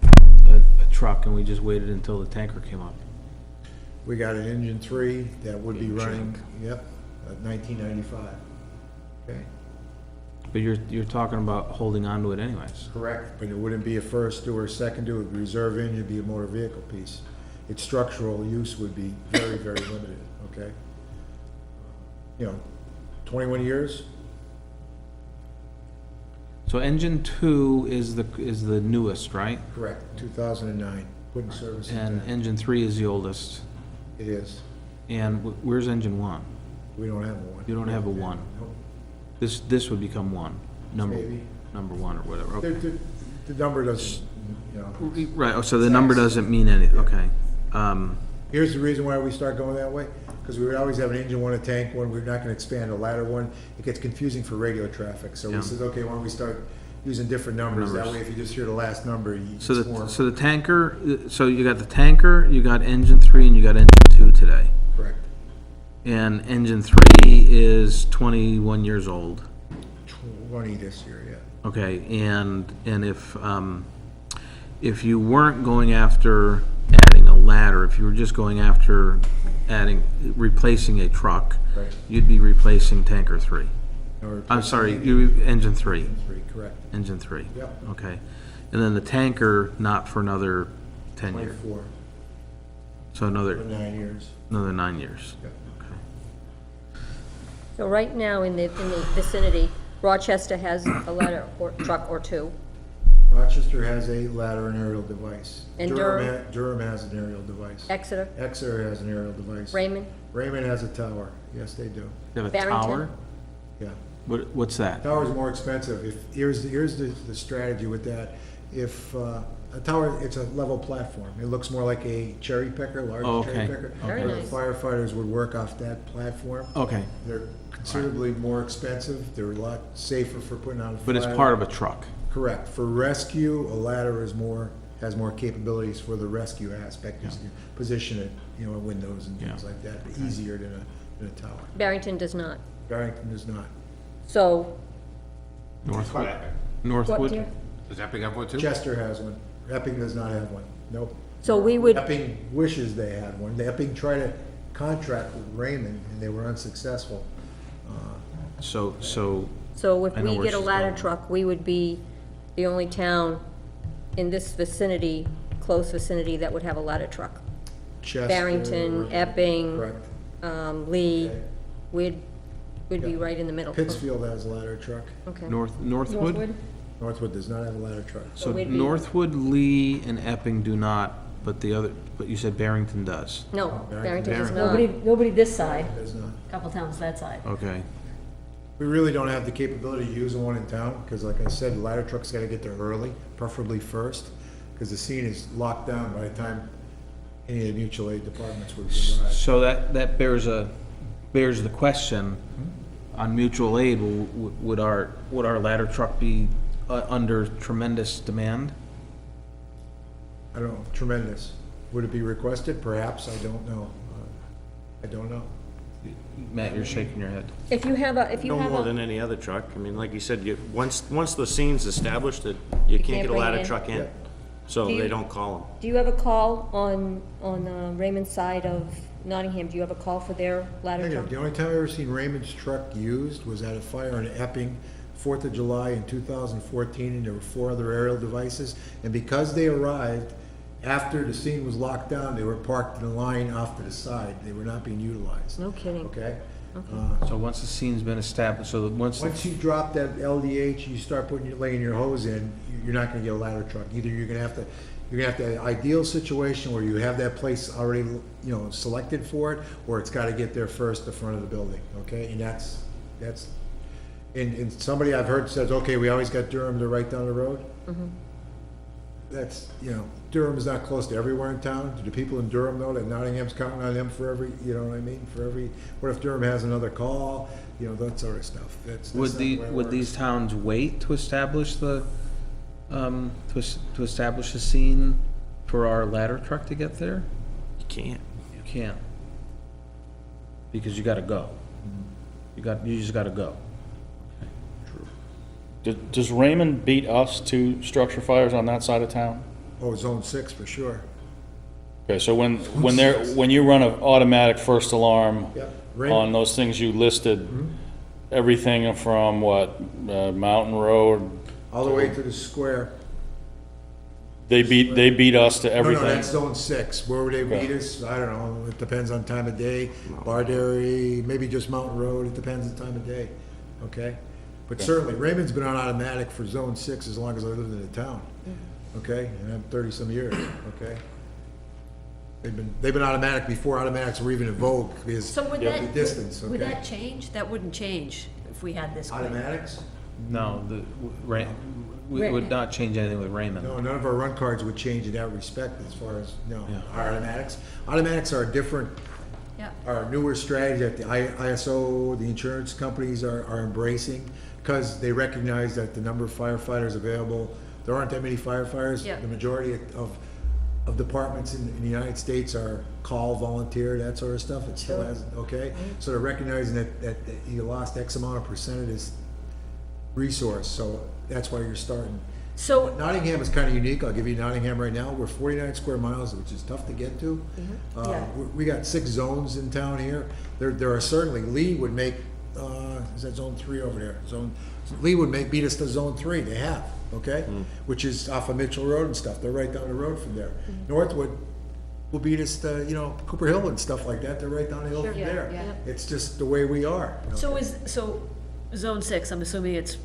a truck and we just waited until the tanker came up? We got an engine 3 that would be running, yep, 1995. Okay, But you're talking about holding on to it anyways. correct, but it wouldn't be a first or a second to a reserve engine, it'd be a motor vehicle piece. Its structural use would be very, very limited, okay? 21 years, So engine 2 is the newest, right? correct, 2009, put in service in And 10. engine 3 is the oldest. It is, And where's engine 1? we don't have one. You don't have a 1. Nope. This would become 1, number Maybe. 1 or whatever. Okay. The number doesn't, Right, oh, so the number doesn't mean anything, okay. Here's the reason why we start going that way, because we would always have an engine 1, a tank 1, we're not gonna expand a ladder 1. It gets confusing for radio traffic, so Yeah. we said, okay, why don't we start using different numbers? That Numbers. way, if you just hear the last number, So it's more the tanker, so you got the tanker, you got engine 3, and you got engine 2 today. correct. And engine 3 is 21 years old. 20 this year, yeah. Okay, and if you weren't going after adding a ladder, if you were just going after replacing a truck, Right. you'd be replacing tanker 3. Or I'm sorry, engine 3, correct. engine 3. Yep. Okay. And then the tanker, not for another 10 years, 24, so for another 9 years. 9 years. Yep. Okay. So right now, in the vicinity, Rochester has a ladder or truck or 2. Rochester has a ladder and aerial device. And Durham has an aerial device. Exeter, Exeter has an aerial device. Raymond, Raymond has a tower, yes, they do, You have a Barrington? tower? yeah. What's that? Tower's more expensive. Here's the strategy with that. If, a tower, it's a level platform. It looks more like a cherry picker, Oh, large cherry okay. picker. Very Where nice. the firefighters would work off that platform. Okay, They're considerably more expensive. They're a lot safer for putting out a fire. but it's part of a truck. Correct. For rescue, a ladder has more capabilities for the rescue aspect. You can position it, in windows and things Yeah. like that, easier than a tower. Barrington does not. Barrington does not. So, Northwood? what, Northwood? dear? Does Epping have one too? Chester has one. Epping does not have one. Nope. So we would, Epping wishes they had one. The Epping tried to contract with Raymond, and they were unsuccessful. So if I know we where get a she's ladder going. truck, we would be the only town in this vicinity, close vicinity, that would have a ladder truck. Chester. Barrington, Epping, Correct. Lee, Okay. we'd be right in the middle. Pittsfield has a ladder truck. Okay. Northwood? Northwood does not have a ladder truck. So we'd be- Northwood, Lee, and Epping do not, but you said Barrington does. No, Barrington. Barrington does not. Nobody this side, Does not. couple towns that side. Okay. We really don't have the capability to use one in town, because like I said, the ladder truck's gotta get there early, preferably first, because the scene is locked down by the time any of the mutual aid departments would arrive. So that bears the question, on mutual aid, would our ladder truck be under tremendous demand? I don't know, tremendous. Would it be requested? Perhaps, I don't know. I don't know. Matt, you're shaking your head. If you have No more a, than any other truck. I mean, like you said, once the scene's established, that you can't can't get a bring it ladder in. truck in. Yeah. So Do you- they don't call them. Do you have a call on Raymond's side of Nottingham? Do you have a call for their ladder Negative. truck? The only time I've ever seen Raymond's truck used was at a fire in Epping, 4th of July in 2014, and there were 4 other aerial devices. And because they arrived after the scene was locked down, they were parked in a line off to the side. They were not being utilized. No kidding. Okay? So once the scene's been established, so that once, Once you drop that LDH, you start laying your hose in, you're not gonna get a ladder truck. Either you're gonna have an ideal situation where you have that place already, selected for it, or it's gotta get there first, the front of the building, okay? And that's, and somebody I've heard says, okay, we always got Durham, they're right down the road. That's, Durham is not close to everywhere in town. Do the people in Durham know that Nottingham's counting on them for every, you know what I mean? What if Durham has another call, that sort of stuff. That's would not the way it would works. these towns wait to establish the, to establish a scene for our ladder truck to get there? You can't. You can't. Because you gotta go. You just gotta go. Does Raymond beat us to structure fires on that side of town? Oh, zone 6 for sure. Okay, so when you run an automatic first alarm Yep. on those things you listed, everything from what, Mountain Road, All the way to the square. they beat us to No, everything? that's zone 6. Where would they beat us? I don't know. It depends on time of day. Bardary, maybe just Mountain Road. It depends on time of day. Okay? But certainly, Raymond's been on automatic for zone 6 as long as I lived in the town. Okay? And I'm 30-some years. Okay? They've been automatic before automatics were even in vogue because So would of the that, distance. would Okay? that change? That wouldn't change if we had this. plan. Automatics? No, we would not change anything with Raymond. No, none of our run cards would change in that respect as far as, our automatics. Automatics are different, Yeah. are a newer strategy that the ISO, the insurance companies are embracing because they recognize that the number of firefighters available, there aren't that many firefighters. Yeah. The majority of departments in the United States are call, volunteer, that sort of stuff. It still has, okay? So they're recognizing that you lost X amount of percent of this resource, so that's why you're starting. So, Nottingham is kind of unique. I'll give you Nottingham right now. We're 49 square miles, which is tough to get to. Yeah. We got 6 zones in town here. There are certainly, Lee would make, is that zone 3 over there? Lee would beat us to zone 3. They have, okay? Which is off of Mitchell Road and stuff. They're right down the road from there. Northwood will beat us to, Cooper Hill and stuff like that. They're right down the hill from Yeah, there. yeah. It's just the way we are. so zone 6, I'm assuming it's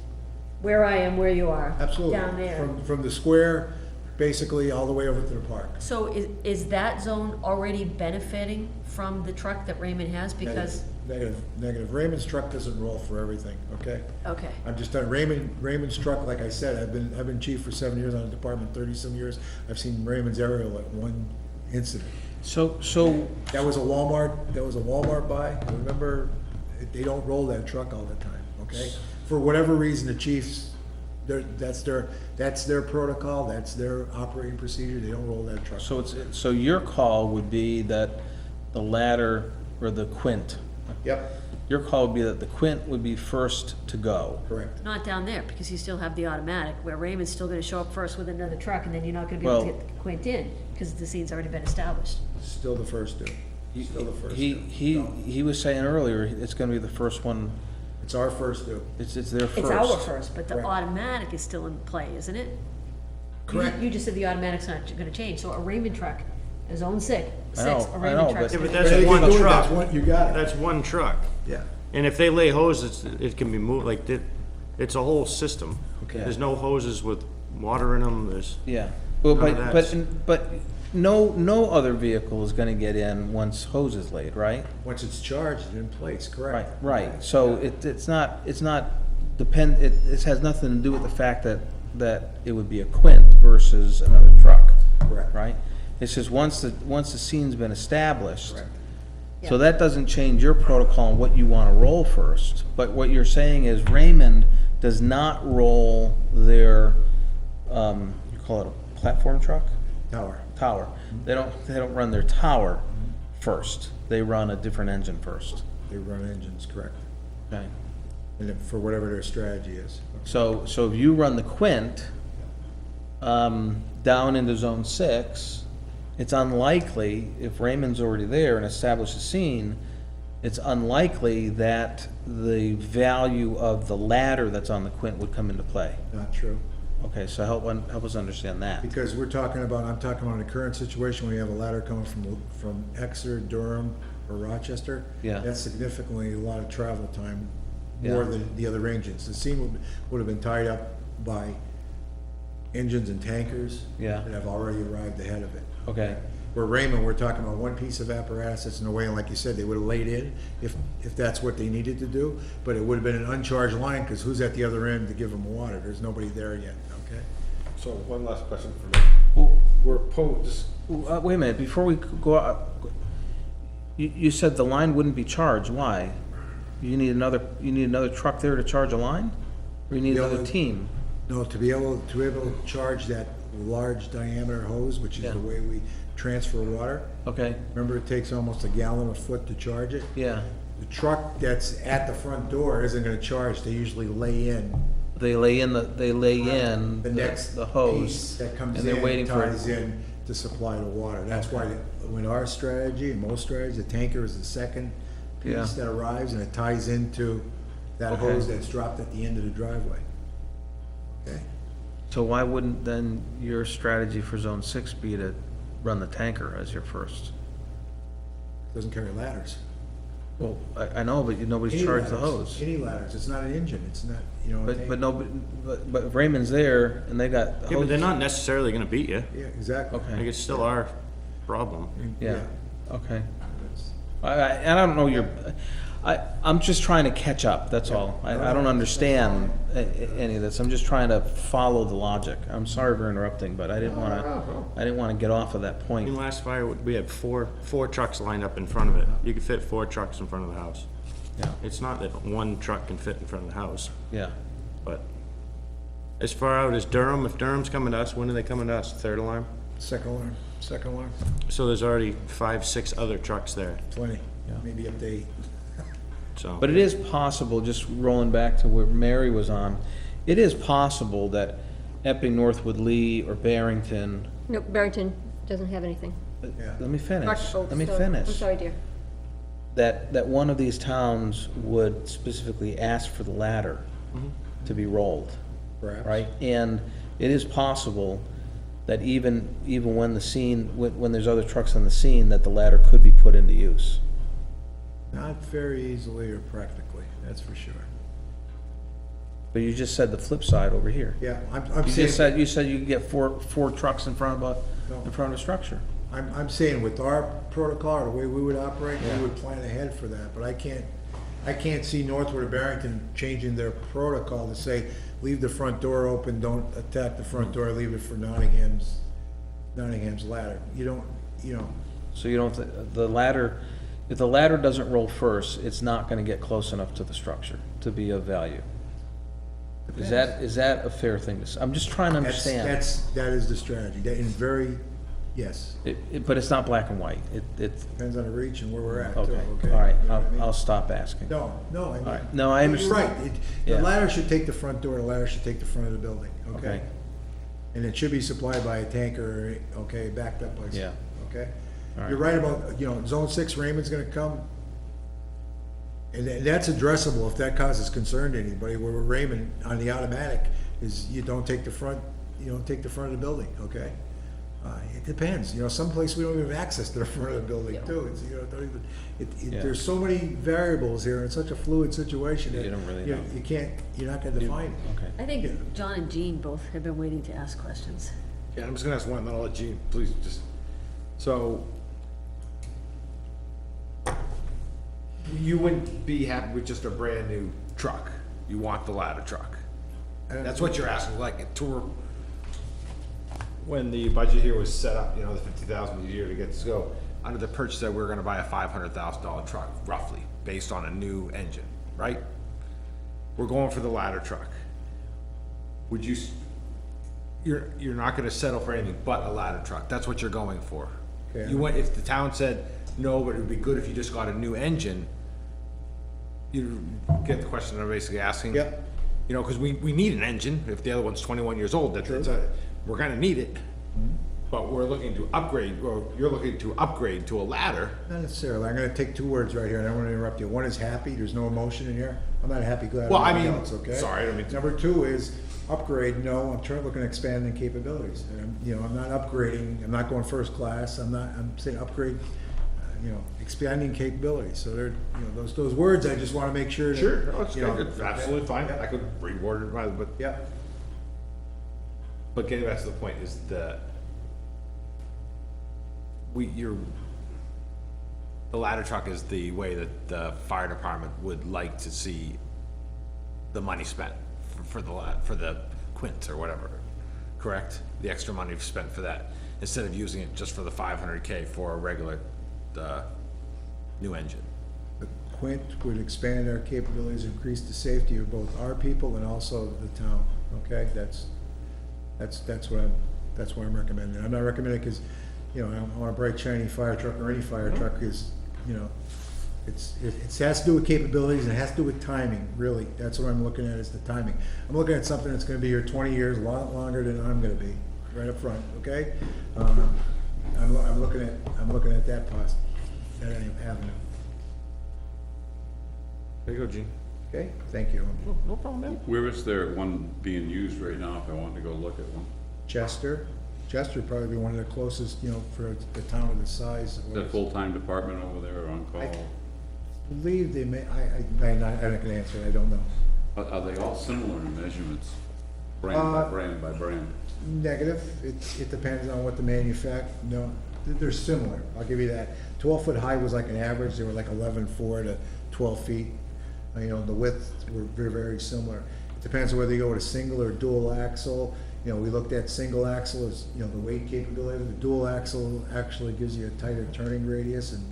where I am, where you are. Absolutely. Down there. From the square, basically, all the way over to the park. So is that zone already benefiting from the truck that Raymond has? Because, Negative. Raymond's truck doesn't roll for everything, okay? okay, I'm just telling Raymond's truck, like I said, I've been chief for 7 years on a department, 30-some years. I've seen Raymond's aerial at one incident. So, That was a Walmart buy. Remember, they don't roll that truck all the time, okay? For whatever reason, the chiefs, that's their protocol, that's their operating procedure. They don't roll that truck. so your call would be that the ladder or the quint, Yep, your call would be that the quint would be first to go. correct. not down there, because you still have the automatic, where Raymond's still gonna show up first with another truck, and then you're not gonna be able to Well- get the quint in, because the scene's already been established. Still the first due. Still the first due. He was saying earlier, it's gonna be the first one, It's our first due. it's their first. It's our first, but the Correct. automatic is still in play, isn't it? Correct. You just said the automatic's not gonna change, so a Raymond truck, a zone six, I know, a I Raymond know, truck's but- gonna Yeah, but But that's anything one doing truck. that's one- You got it. That's one truck. Yeah. And if they lay hoses, it can be moved, it's a whole system. Okay. There's no hoses with water in them, Yeah, well, None of that's- but no other vehicle is gonna get in once hose is laid, right? Once it's charged and in place, correct. Right, so it's not it has nothing to do with the fact that it would be a quint versus another truck. Correct. Right? It's just once the scene's been established. Correct. So that doesn't change your protocol on what you wanna roll first, but what you're saying is Raymond does not roll their, you call it a platform truck? Tower. Tower. They don't run their tower first, they run a different engine first. They run engines, correct. Okay? And then for whatever their strategy is. So if you run the quint, down into zone 6, it's unlikely, if Raymond's already there and established a scene, it's unlikely that the value of the ladder that's on the Quint would come into play. Not true. Okay, so help us understand that. Because I'm talking about a current situation where you have a ladder coming from Exeter, Durham, or Rochester. Yeah. That's significantly a lot of travel time, Yeah. more than the other engines. The scene would have been tied up by engines and tankers. Yeah. That have already arrived ahead of it. Okay, Where Raymond, we're talking about one piece of apparatus that's in a way, and like you said, they would have laid in if that's what they needed to do, but it would have been an uncharged line, because who's at the other end to give them water? There's nobody there yet, okay? So one last question for me. well, We're just wait a minute, before we go out, you said the line wouldn't be charged, why? You need another truck there to charge a line? Or you need The another other- team? No, to be able to charge that large diameter hose, which is Yeah. the way we transfer water. Okay, Remember, it takes almost a gallon a foot to charge it? yeah, The truck that's at the front door isn't gonna charge, they usually lay in. they lay in The next the piece hose, that comes and they're in, waiting for, ties in to supply the water. That's why, when our strategy, and most strategies, the tanker is the second Yeah. piece that arrives, and it ties into that Okay. hose that's dropped at the end of the driveway. Okay? so why wouldn't then your strategy for zone 6 be to run the tanker as your first? Doesn't carry ladders. Well, I know, but nobody's Any charged the ladders, hose. Any ladders, it's not an engine, it's not, you know. But if Raymond's there and they got Yeah, but they're hoses. not necessarily gonna beat you. Yeah, exactly. Like, Okay, it's still our problem. yeah, okay. I don't know I'm just trying to catch up, that's all. I don't understand any of this, I'm just trying to follow the logic. I'm sorry for interrupting, but I didn't wanna get off of that In point. last fire, we had four trucks lined up in front of it. You could fit 4 trucks in front of the house. Yeah, It's not that one truck can fit in front of the house, yeah. but as far out as Durham, if Durham's coming to us, when are they coming to us? Third alarm? Second alarm, So there's already 5, 6 other trucks there, plenty, maybe up to 8. so. But it is possible, just rolling back to where Mary was on, it is possible that Epping, Northwood, Lee, or Barrington, No, Barrington doesn't have anything. let me finish, Rochester, let me so- finish. I'm sorry, dear. That one of these towns would specifically ask for the ladder to be rolled, Perhaps. right? And it is possible that even when the scene, when there's other trucks on the scene, that the ladder could be put into use. Not very easily or practically, that's for sure. But you just said the flip side over here. Yeah, I'm You saying, just said you could get four trucks in front of a structure. I'm saying with our protocol, the way we would operate, we would plan ahead for that, but I can't see Northwood or Barrington changing their protocol to say, leave the front door open, don't attack the front door, leave it for Nottingham's ladder. You don't, So you don't, the ladder, if the ladder doesn't roll first, it's not gonna get close enough to the structure to be of value. Is that a fair thing to say? I'm just trying to understand. that is the strategy, that is very, yes, But it's not black and white. It's, depends on the reach and where we're at, too, okay, okay? all right, You know what I mean? I'll stop asking. No, I mean. right. No, I you're understand. right, Yeah. the ladder should take the front door, the ladder should take the front of the building, okay? Okay. And it should be supplied by a tanker, okay, backed up by. Yeah. Okay? All right. You're right about, zone 6, Raymond's gonna come. And that's addressable if that causes concern to anybody, where Raymond, on the automatic, is you don't take the front of the building, okay? It depends, someplace we don't even have access to the front of the building too, it's, don't even, Yeah. there's so many variables here, it's such a fluid situation that. You don't really know. You're not gonna define it. Okay. I think John and Jean both have been waiting to ask questions. Yeah, I'm just gonna ask one, and then I'll let Gene, please, just, so. You wouldn't be happy with just a brand new truck, you want the ladder truck. That's what you're asking, like, a tour. When the budget here was set up, the 50,000 a year to get this go, under the purchase that we're gonna buy a $500,000 truck, roughly, based on a new engine, right? We're going for the ladder truck. Would you, you're not gonna settle for anything but a ladder truck, that's what you're going for. Okay. You went, if the town said, no, but it would be good if you just got a new engine, you get the question I'm basically asking? Yep. Cause we need an engine, if the other one's 21 years old, that's a, we're gonna need it, but we're looking to upgrade, or you're looking to upgrade to a ladder. Not necessarily. I'm gonna take two words right here, and I don't wanna interrupt you. One is happy, there's no emotion in here. I'm not happy, glad Well, I everybody mean, else, okay? sorry, I don't mean to- Number two is upgrade, no, I'm looking at expanding capabilities. And I'm not upgrading, I'm not going first class, I'm saying upgrade, expanding capabilities. So they're, those words, I just wanna make sure that. Sure, no, it's you know, good, it's absolutely fine, yeah. I could reword it, but, Yeah, but getting back to the point is that the ladder truck is the way that the fire department would like to see the money spent for the quint or whatever, correct? The extra money spent for that, instead of using it just for the 500K for a regular, new engine. the Quint would expand our capabilities, increase the safety of both our people and also the town, okay? That's what I'm recommending. I'm not recommending it because, I want a bright shiny fire truck, or any fire truck is, it has to do with capabilities and it has to do with timing, really. That's what I'm looking at, is the timing. I'm looking at something that's gonna be here 20 years, a lot longer than I'm gonna be, right up front, okay? I'm looking at that avenue. There you go, Gene. Okay, thank you. No problem, man. Where is there one being used right now if I wanted to go look at one? Chester would probably be one of the closest, for a town of this size. Is that a full-time department over there or on call? I believe they may, I'm not gonna answer, I don't know. Are they all similar in measurements? Brand by brand by brand? Negative, it depends on what the no, they're similar, I'll give you that. 12-foot high was like an average, they were like 11.4 to 12 feet. The width were very, very similar. It depends on whether you go with a single or dual axle. We looked at single axle as, the weight capability. The dual axle actually gives you a tighter turning radius and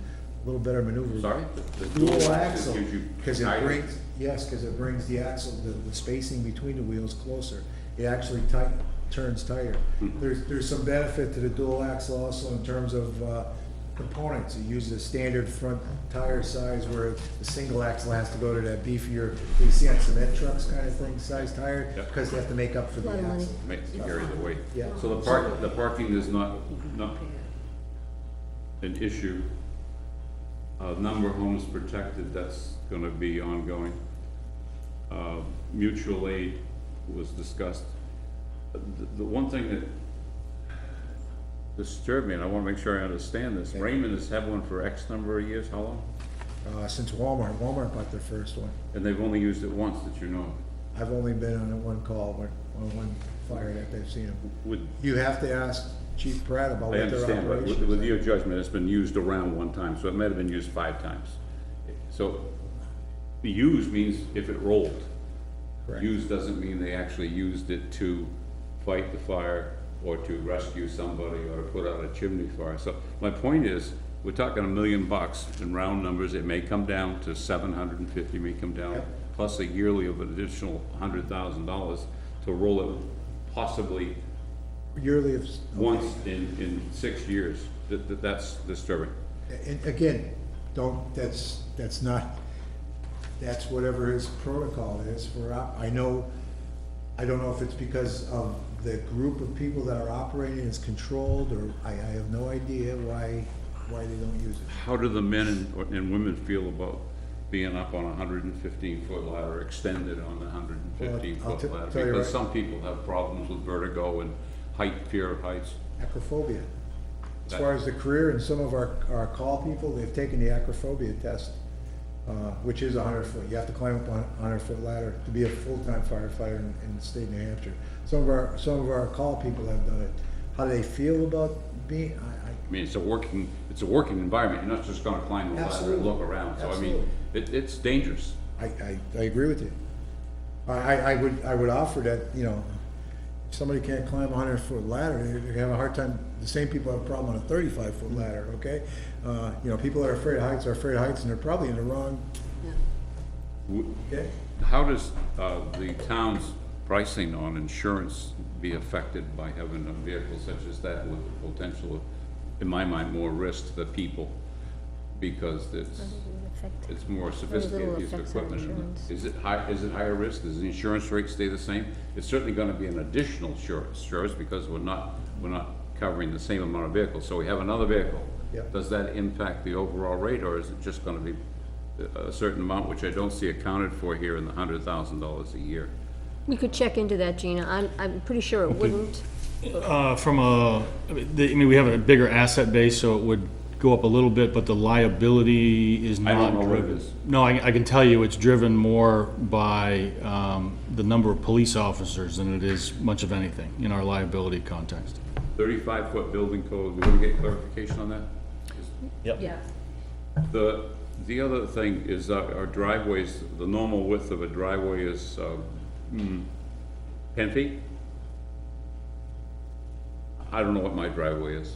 a little better maneuver. Sorry? The Dual axle, gives you because it tighter- brings, yes, because it brings the axle, the spacing between the wheels closer. It actually turns tighter. There's some benefit to the dual axle also in terms of, components. It uses a standard front tire size, where the single axle has to go to that beefier, you see on cement trucks kind of thing, size tire, Yep. because they have to make up for the Lot of money. axle. Makes it carry the weight. Yeah. So the parking is not an issue. Number of homes protected, that's gonna be ongoing. Mutual aid was discussed. The one thing that disturbed me, and I wanna make sure I understand this, Raymond has had one for X number of years, how long? Since Walmart bought their first one. And they've only used it once that you know of. I've only been on one call, on one fire that they've seen them. Would, You have to ask Chief Pratt about I what their understand, but operations with are. your judgment, it's been used around one time, so it might have been used 5 times. So, the used means if it rolled. Correct. Used doesn't mean they actually used it to fight the fire, or to rescue somebody, or to put out a chimney fire. So, my point is, we're talking $1 million in round numbers, it may come down to 750, may come down, Yep. plus a yearly of an additional $100,000 to roll it possibly Yearly of. once in 6 years. That's disturbing. And again, that's whatever his protocol is for, I don't know if it's because of the group of people that are operating is controlled, or I have no idea why they don't use it. How do the men and women feel about being up on a 115-foot ladder, extended on the Well, I'll 115-foot ladder? tell you Because right- some people have problems with vertigo and fear of heights. Acrophobia. As far as the career, and some of our call people, they've taken the acrophobia test, which is 100-foot. You have to climb up on a 100-foot ladder to be a full-time firefighter in the state of New Hampshire. Some of our call people have done it. How do they feel about being, I mean, it's a working environment. You're not just gonna climb the ladder and Absolutely. look around. So, I mean, it's dangerous. I agree with you. I would offer that, if somebody can't climb a 100-foot ladder, they have a hard time, the same people have a problem on a 35-foot ladder, okay? People that are afraid of heights are afraid of heights, and they're probably in the wrong, okay? How does the town's pricing on insurance be affected by having a vehicle such as that with the potential of, in my mind, more risk to the people? because it's more sophisticated piece of equipment. And is it higher risk? Does the insurance rate stay the same? It's certainly gonna be an additional insurance because we're not covering the same amount of vehicles. So we have another vehicle. Yep. Does that impact the overall rate, or is it just gonna be a certain amount, which I don't see accounted for here in the $100,000 a year? We could check into that, Gina. I'm pretty sure it wouldn't. We have a bigger asset base, so it would go up a little bit, but the liability is not. I don't know what it driven. is. No, I can tell you it's driven more by the number of police officers than it is much of anything in our liability context. 35-foot building code, we want to get clarification on that? Yeah. The other thing is our driveways, the normal width of a driveway is 10 feet? I don't know what my driveway is.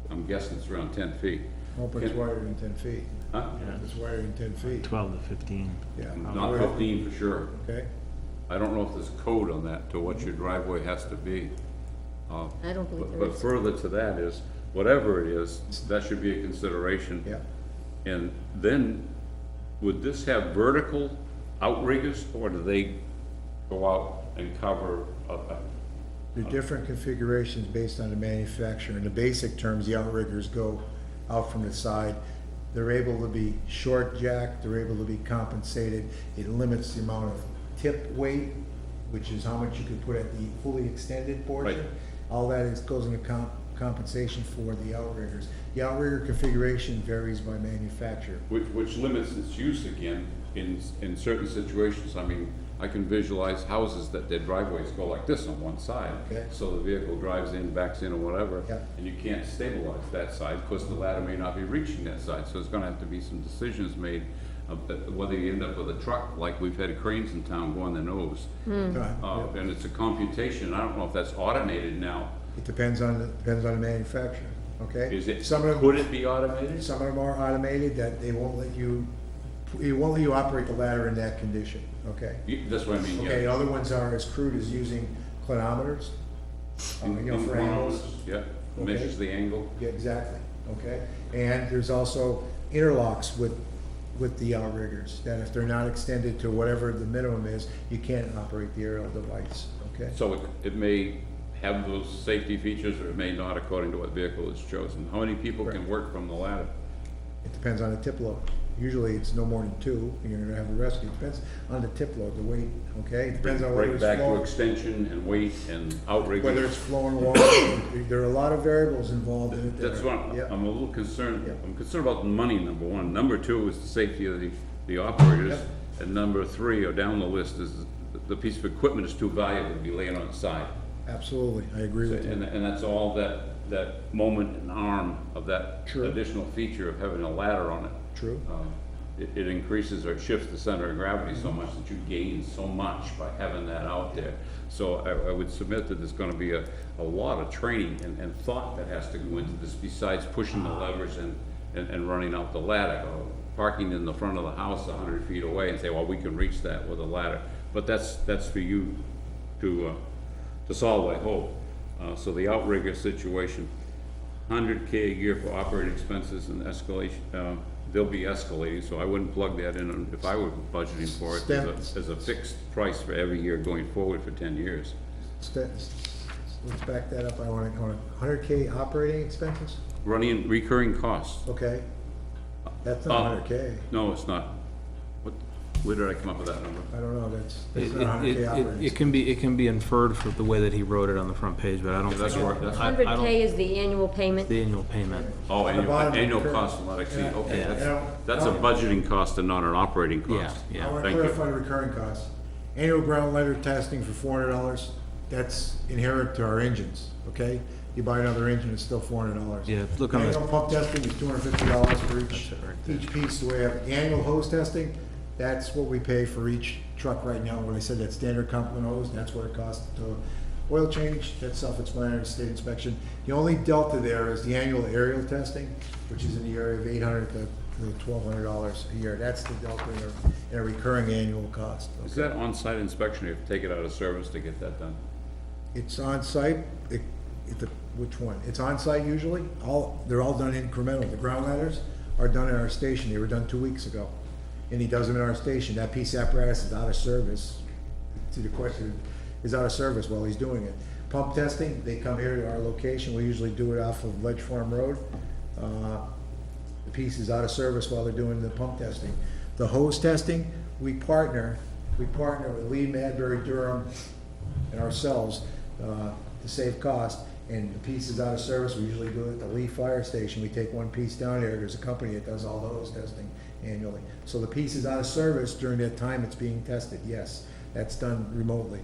I'm guessing it's around 10 feet. Hope it's wider than 10 feet. Huh? It's wider than 10 feet. 12 to 15. Yeah. Not 15 for sure. Okay. I don't know if there's code on that to what your driveway has to be. I don't believe there But is. further to that is, whatever it is, that should be a consideration. Yeah. And then, would this have vertical outriggers, or do they go out and cover There are different configurations based on the manufacturer. In the basic terms, the outriggers go out from the side. They're able to be short jacked, they're able to be compensated. It limits the amount of tip weight, which is how much you can put at the fully extended portion. Right. All that goes into compensation for the outriggers. The outrigger configuration varies by manufacturer. which limits its use again in certain situations. I mean, I can visualize houses that their driveways go like this on one side. Okay. So the vehicle drives in, backs in or whatever. Yeah. And you can't stabilize that side because the ladder may not be reaching that side. So there's gonna have to be some decisions made of whether you end up with a truck, like we've had cranes in town go on their nose. And it's a computation. I don't know if that's automated now. It depends on the manufacturer, okay? Is it, Some of them, could it be automated? some of them are automated, that they won't let you operate the ladder in that condition, okay? That's what I mean, Okay, yeah. other ones are as crude as using clinometers, for angles. Yeah, measures the angle. Yeah, exactly, okay? And there's also interlocks with the outriggers, that if they're not extended to whatever the minimum is, you can't operate the aerial device, okay? So it may have those safety features, or it may not, according to what vehicle is chosen. How many people can work from the ladder? It depends on the tip load. Usually it's no more than 2, and you're gonna have a rescue. It depends on the tip load, the weight, okay? It depends on whether Right it's back to flowing, extension and weight and outriggers. whether it's flowing water. There are a lot of variables involved in it. That's what, Yeah. I'm a little concerned, Yeah. I'm concerned about the money, number one. Number two is the safety of the operators. Yep. And number three, or down the list, is the piece of equipment is too valuable to be laying on its side. Absolutely, I agree with you. And that's all that moment and arm of that True. additional feature of having a ladder on it. True. It increases or shifts the center of gravity so much that you gain so much by having that out there. So I would submit that there's gonna be a lot of training and thought that has to go into this besides pushing the levers and running out the ladder. Or parking in the front of the house 100 feet away and say, well, we can reach that with a ladder. But that's for you to solve, I hope. So the outrigger situation, $100K a year for operating expenses and escalation, they'll be escalating, so I wouldn't plug that in if I were budgeting for it as a fixed price for every year going forward for 10 years. Let's back that up. I want 100K operating expenses? Running recurring costs. Okay. That's not 100K. No, it's not. Where did I come up with that number? I don't know, that's not 100K operating. It can be inferred from the way that he wrote it on the front page, but I don't That's think. right, that's I- I don't- 100K is the annual payment. The annual payment. Oh, On the bottom of annual the curve. cost will not exceed, okay, Yeah. that's a budgeting cost and not an operating Yeah, cost. yeah. I want to Thank you. clarify the recurring costs. Annual ground letter testing for $400, that's inherent to our engines, okay? You buy another engine, it's still $400. Yeah, look on this. Annual pump testing is $250 for each right there. piece. The way I have annual hose testing, that's what we pay for each truck right now. When I said that standard complement hose, that's what it costs to oil change, that's self-explanatory, state inspection. The only delta there is the annual aerial testing, which is in the area of $800 to $1,200 a year. That's the delta in a recurring annual cost. Is okay? that on-site inspection, or you have to take it out of service to get that done? It's on site, which one? It's on site usually, they're all done incremental. The ground ladders are done at our station. They were done 2 weeks ago. And he does them at our station. That piece of apparatus is out of service. To the question, is out of service while he's doing it. Pump testing, they come here to our location. We usually do it off of Ledge Farm Road. The piece is out of service while they're doing the pump testing. The hose testing, we partner with Lee, Madbury, Durham, and ourselves to save cost. And the piece is out of service, we usually do it at the Lee Fire Station. We take one piece down there. There's a company that does all the hose testing annually. So the piece is out of service during that time it's being tested, yes. That's done remotely.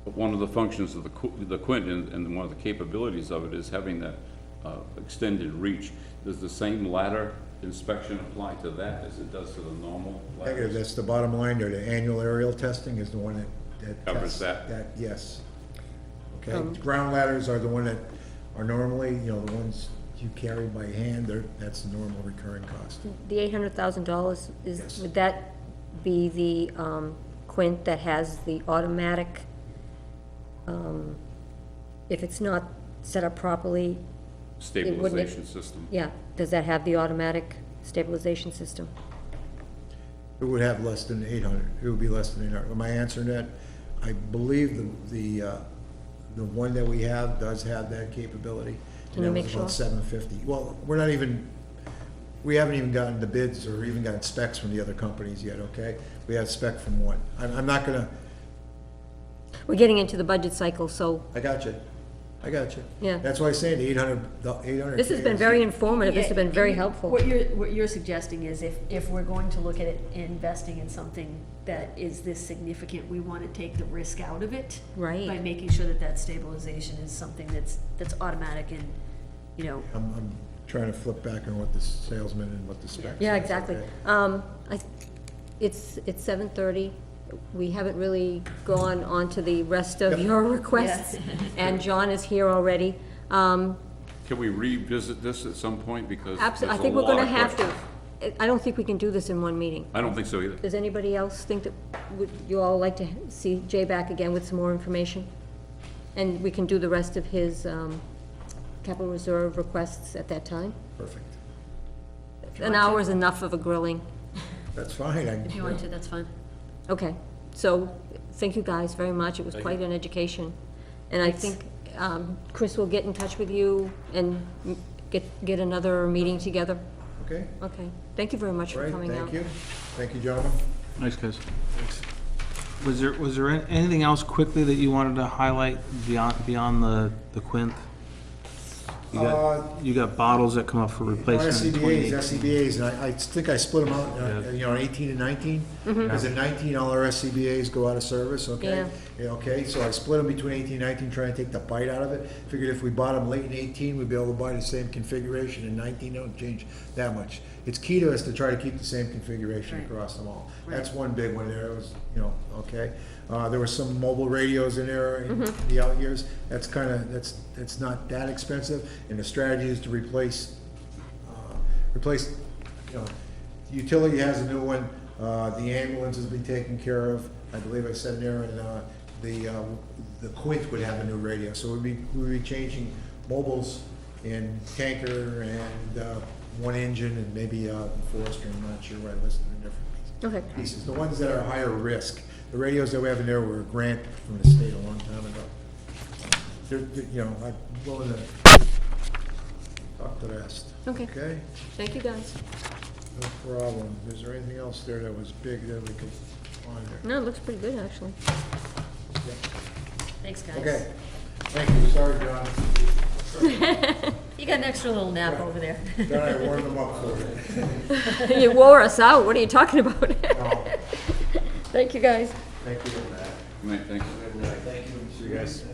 But one of the functions of the Quint and one of the capabilities of it is having that extended reach. Does the same ladder inspection apply to that as it does to the normal Negative, ladders? that's the bottom line there. The annual aerial testing is the one that Covers tests that? yes. Okay, ground ladders are the one that are normally, the ones you carry by hand, that's the normal recurring cost. The $800,000 is, Yes. would that be the Quint that has the automatic, if it's not set up properly? Stabilization system. Yeah, does that have the automatic stabilization system? It would have less than 800, it would be less than 800. Am I answering that? I believe the one that we have does have that capability. Can you make And that was sure? about $750. Well, we haven't even gotten the bids or even gotten specs from the other companies yet, okay? We have spec from one. I'm not gonna, We're getting into the budget cycle, so, I got you. Yeah. That's why I say the 800. this has been very informative, this has been very helpful. What you're suggesting is if we're going to look at it, investing in something that is this significant, we want to take the risk out of it. Right. By making sure that that stabilization is something that's automatic and, I'm trying to flip back on what the salesman and what the spec. Yeah, says, exactly. okay? It's 7:30. We haven't really gone on to the rest of your requests, and John is here already. Can we revisit this at some point, because Absolutely, I there's think a we're lot gonna of have questions. to. I don't think we can do this in one meeting. I don't think so either. Does anybody else think that, would you all like to see Jay back again with some more information? And we can do the rest of his capital reserve requests at that time? Perfect. An hour is enough of a grilling. That's fine. if you want to, that's fine. Okay, so, thank you guys very much, it was quite an education. And I think Chris will get in touch with you and get another meeting together. Okay, Okay, thank you very much for right, coming out. thank you. Thank you, gentlemen. Nice, guys. Was there anything else quickly that you wanted to highlight beyond the Quint? You got bottles that come up for replacement in 28. SCBA's, and I think I split them out, in 18 and 19. Because in 19, all our SCBA's go out of service, okay? Yeah, okay, so I split them between 18 and 19, trying to take the bite out of it. Figured if we bought them late in 18, we'd be able to buy the same configuration. In 19, don't change that much. It's key to us to try to keep the same configuration Right. across them all. Right. That's one big one there, it was, okay. There were some mobile radios in there in the out years. That's that's not that expensive. And the strategy is to replace, the utility has a new one. The ambulance has been taken care of. I believe I said there, and the Quint would have a new radio. So we'd be changing mobiles and tanker and one engine and maybe Forester. I'm not sure where I listed the different Okay, pieces. The ones that are higher risk. The radios that we have in there were a grant from the state a long time ago. I'm willing to talk to the rest. okay, Okay? thank you guys. No problem. Is there anything else there that was big that we could find there? No, it looks pretty good, actually. Thanks, guys. Okay. Thank you. Sorry, John. You got an extra little nap over there. John, I warmed them up for you. You wore us out, what are you talking about? No, Thank you, guys. thank you. Mate, thank you. Thank you. See you guys.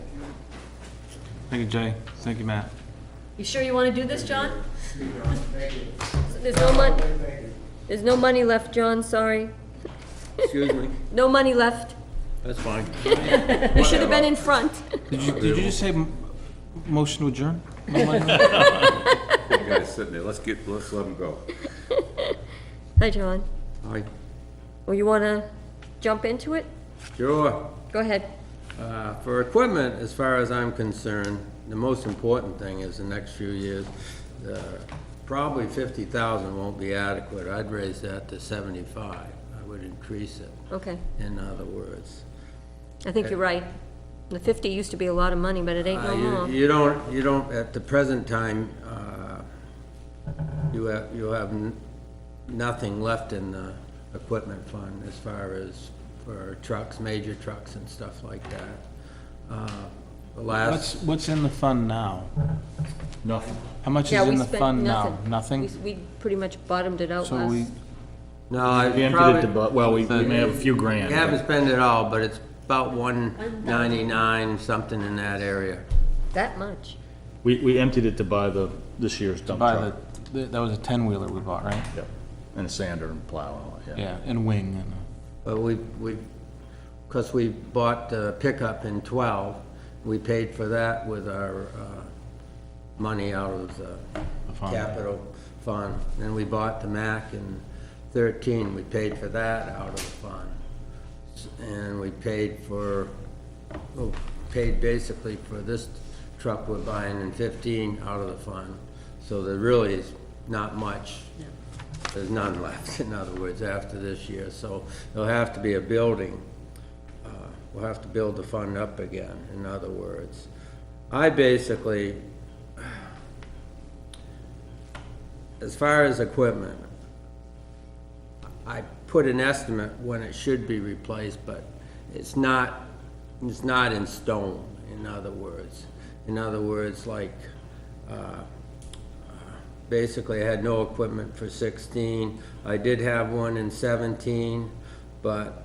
Thank you, Jay. Thank you, Matt. You sure you want to do this, John? Thank you. There's no money left, John, sorry. Excuse me, No money left. that's fine. You should have been in front. Did you just say motion to adjourn? You guys sitting there, let's let them go. Hi, John. Hi. Well, you want to jump into it? Sure. Go ahead. For equipment, as far as I'm concerned, the most important thing is the next few years, probably 50,000 won't be adequate. I'd raise that to 75. I would increase it, Okay, in other words. I think you're right. The 50 used to be a lot of money, but it ain't no more. You don't, at the present time, you have nothing left in the equipment fund as far as for trucks, major trucks and stuff like that. The last, What's in the fund now? Nothing. How much Yeah, is we in the spent fund now? Nothing? We pretty much bottomed it out So we, last. no, I We emptied it probably, to, well, we may have a few grand. we haven't spent it all, but it's about 199, something in that area. That much. We emptied it to buy this year's dump buy truck. that was a 10-wheeler we bought, right? Yep. And a sander and plow and all that, yeah. Yeah, and wing and, But because we bought the pickup in 12, we paid for that with our money out of the fund. capital fund. Then we bought the Mack in 13, we paid for that out of the fund. And we paid basically for this truck we're buying in 15 out of the fund. So there really is not much. There's none left, in other words, after this year. So there'll have to be a building. We'll have to build the fund up again, in other words. I basically, as far as equipment, I put an estimate when it should be replaced, but it's not in stone, in other words. In other words, like, basically I had no equipment for 16. I did have one in 17, but,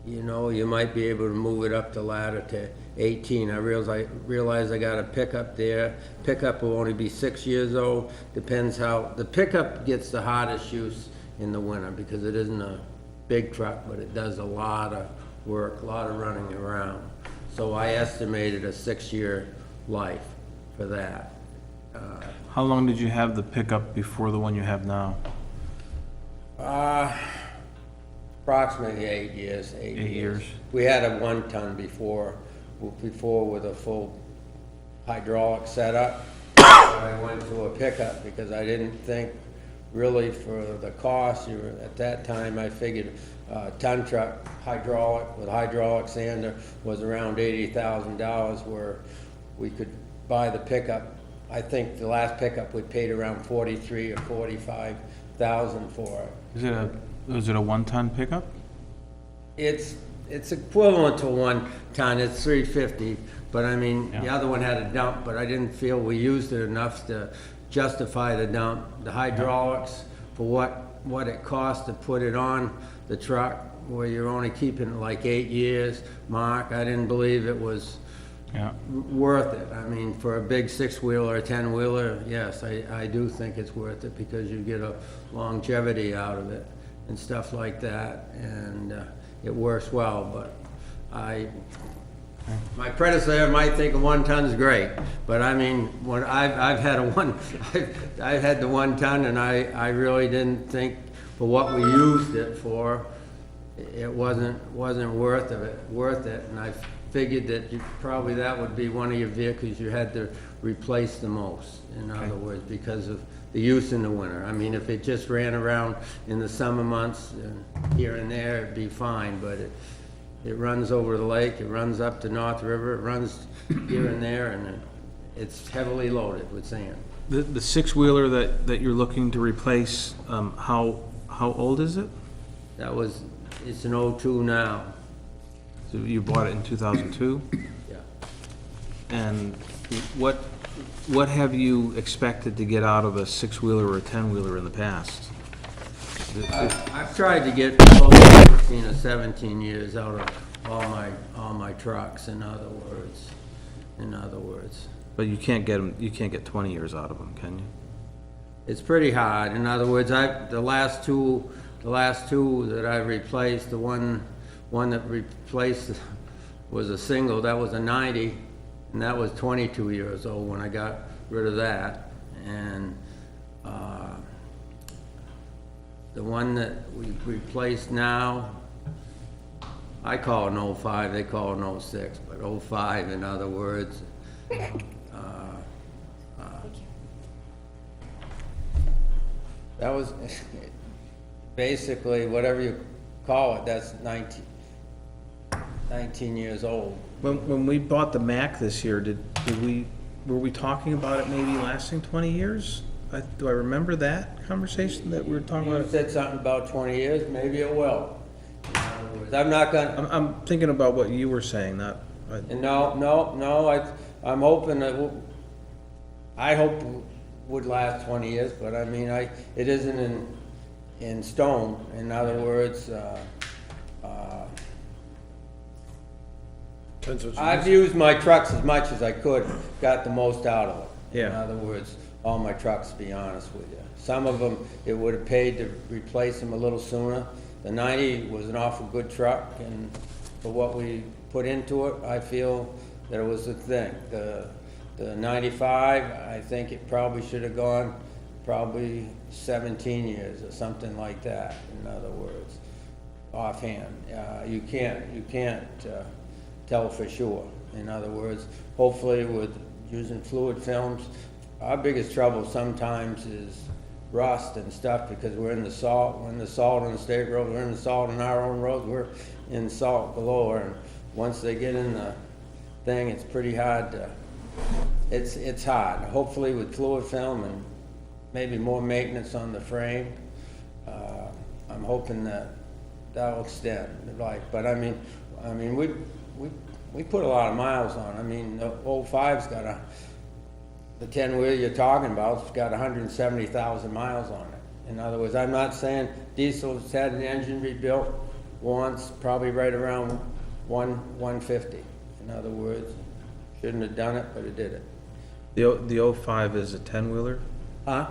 you know, you might be able to move it up the ladder to 18. I realize I got a pickup there. Pickup will only be 6 years old. Depends how, the pickup gets the hardest use in the winter because it isn't a big truck, but it does a lot of work, a lot of running around. So I estimated a 6-year life for that. how long did you have the pickup before the one you have now? Approximately 8 years. 8 years. We had a 1-ton before with a full hydraulic setup. I went to a pickup because I didn't think really for the cost. At that time, I figured a ton truck hydraulic with hydraulic sander was around $80,000 where we could buy the pickup. I think the last pickup we paid around $43,000 or $45,000 for it. Was it a 1-ton pickup? It's equivalent to 1 ton, it's 350, but I mean, the other one had a dump, but I didn't feel we used it enough to justify the dump. The hydraulics, for what it cost to put it on the truck, where you're only keeping it like 8 years, Mark, I didn't believe it was worth it. I mean, for a big 6-wheeler or 10-wheeler, yes, I do think it's worth it because you get a longevity out of it and stuff like that, and it works well, but my predecessor might think a 1 ton's great, but I mean, when I've had I've had the 1 ton, and I really didn't think for what we used it for, it wasn't worth it, and I figured that probably that would be one of your vehicles you had to replace the most, in other words, because of the use in the winter. I mean, if it just ran around in the summer months and here and there, it'd be fine, but it runs over the lake, it runs up to North River, it runs here and there, and it's heavily loaded with sand. The 6-wheeler that you're looking to replace, how old is it? It's an 02 now. So you bought it in 2002? Yeah. And what have you expected to get out of a 6-wheeler or a 10-wheeler in the past? I've tried to get close to 16 or 17 years out of all my trucks, in other words. But you can't get 20 years out of them, can you? It's pretty hard. In other words, the last two that I replaced, the one that replaced was a single, that was a 90, and that was 22 years old when I got rid of that. And the one that we replaced now, I call it 05, they call it 06, but 05 in other words. that was basically, whatever you call it, that's 19 years old. When we bought the Mac this year, were we talking about it maybe lasting 20 years? Do I remember that conversation that we were talking You about? said something about 20 years, maybe it will. In other words, I'm not gonna, I'm thinking about what you were saying, not, no, I'm hoping that, I hope it would last 20 years, but I mean, it isn't in stone. In other words, I've used my trucks as much as I could, got the most out of it. In Yeah. other words, all my trucks, to be honest with you. Some of them, it would have paid to replace them a little sooner. The 90 was an awful good truck, and for what we put into it, I feel that it was a thing. The 95, I think it probably should have gone probably 17 years or something like that, in other words, offhand. You can't tell for sure. In other words, hopefully with using fluid films, our biggest trouble sometimes is rust and stuff, because we're in the salt on the state road, we're in the salt on our own roads, we're in salt galore, and once they get in the thing, it's pretty hard to, it's hard. Hopefully with fluid film and maybe more maintenance on the frame, I'm hoping that'll extend the life. But I mean, we put a lot of miles on. I mean, the 05's got the 10-wheel you're talking about's got 170,000 miles on it. In other words, I'm not saying diesel's had an engine rebuilt once, probably right around 150. In other words, shouldn't have done it, but it did it. the 05 is a 10-wheeler? Huh?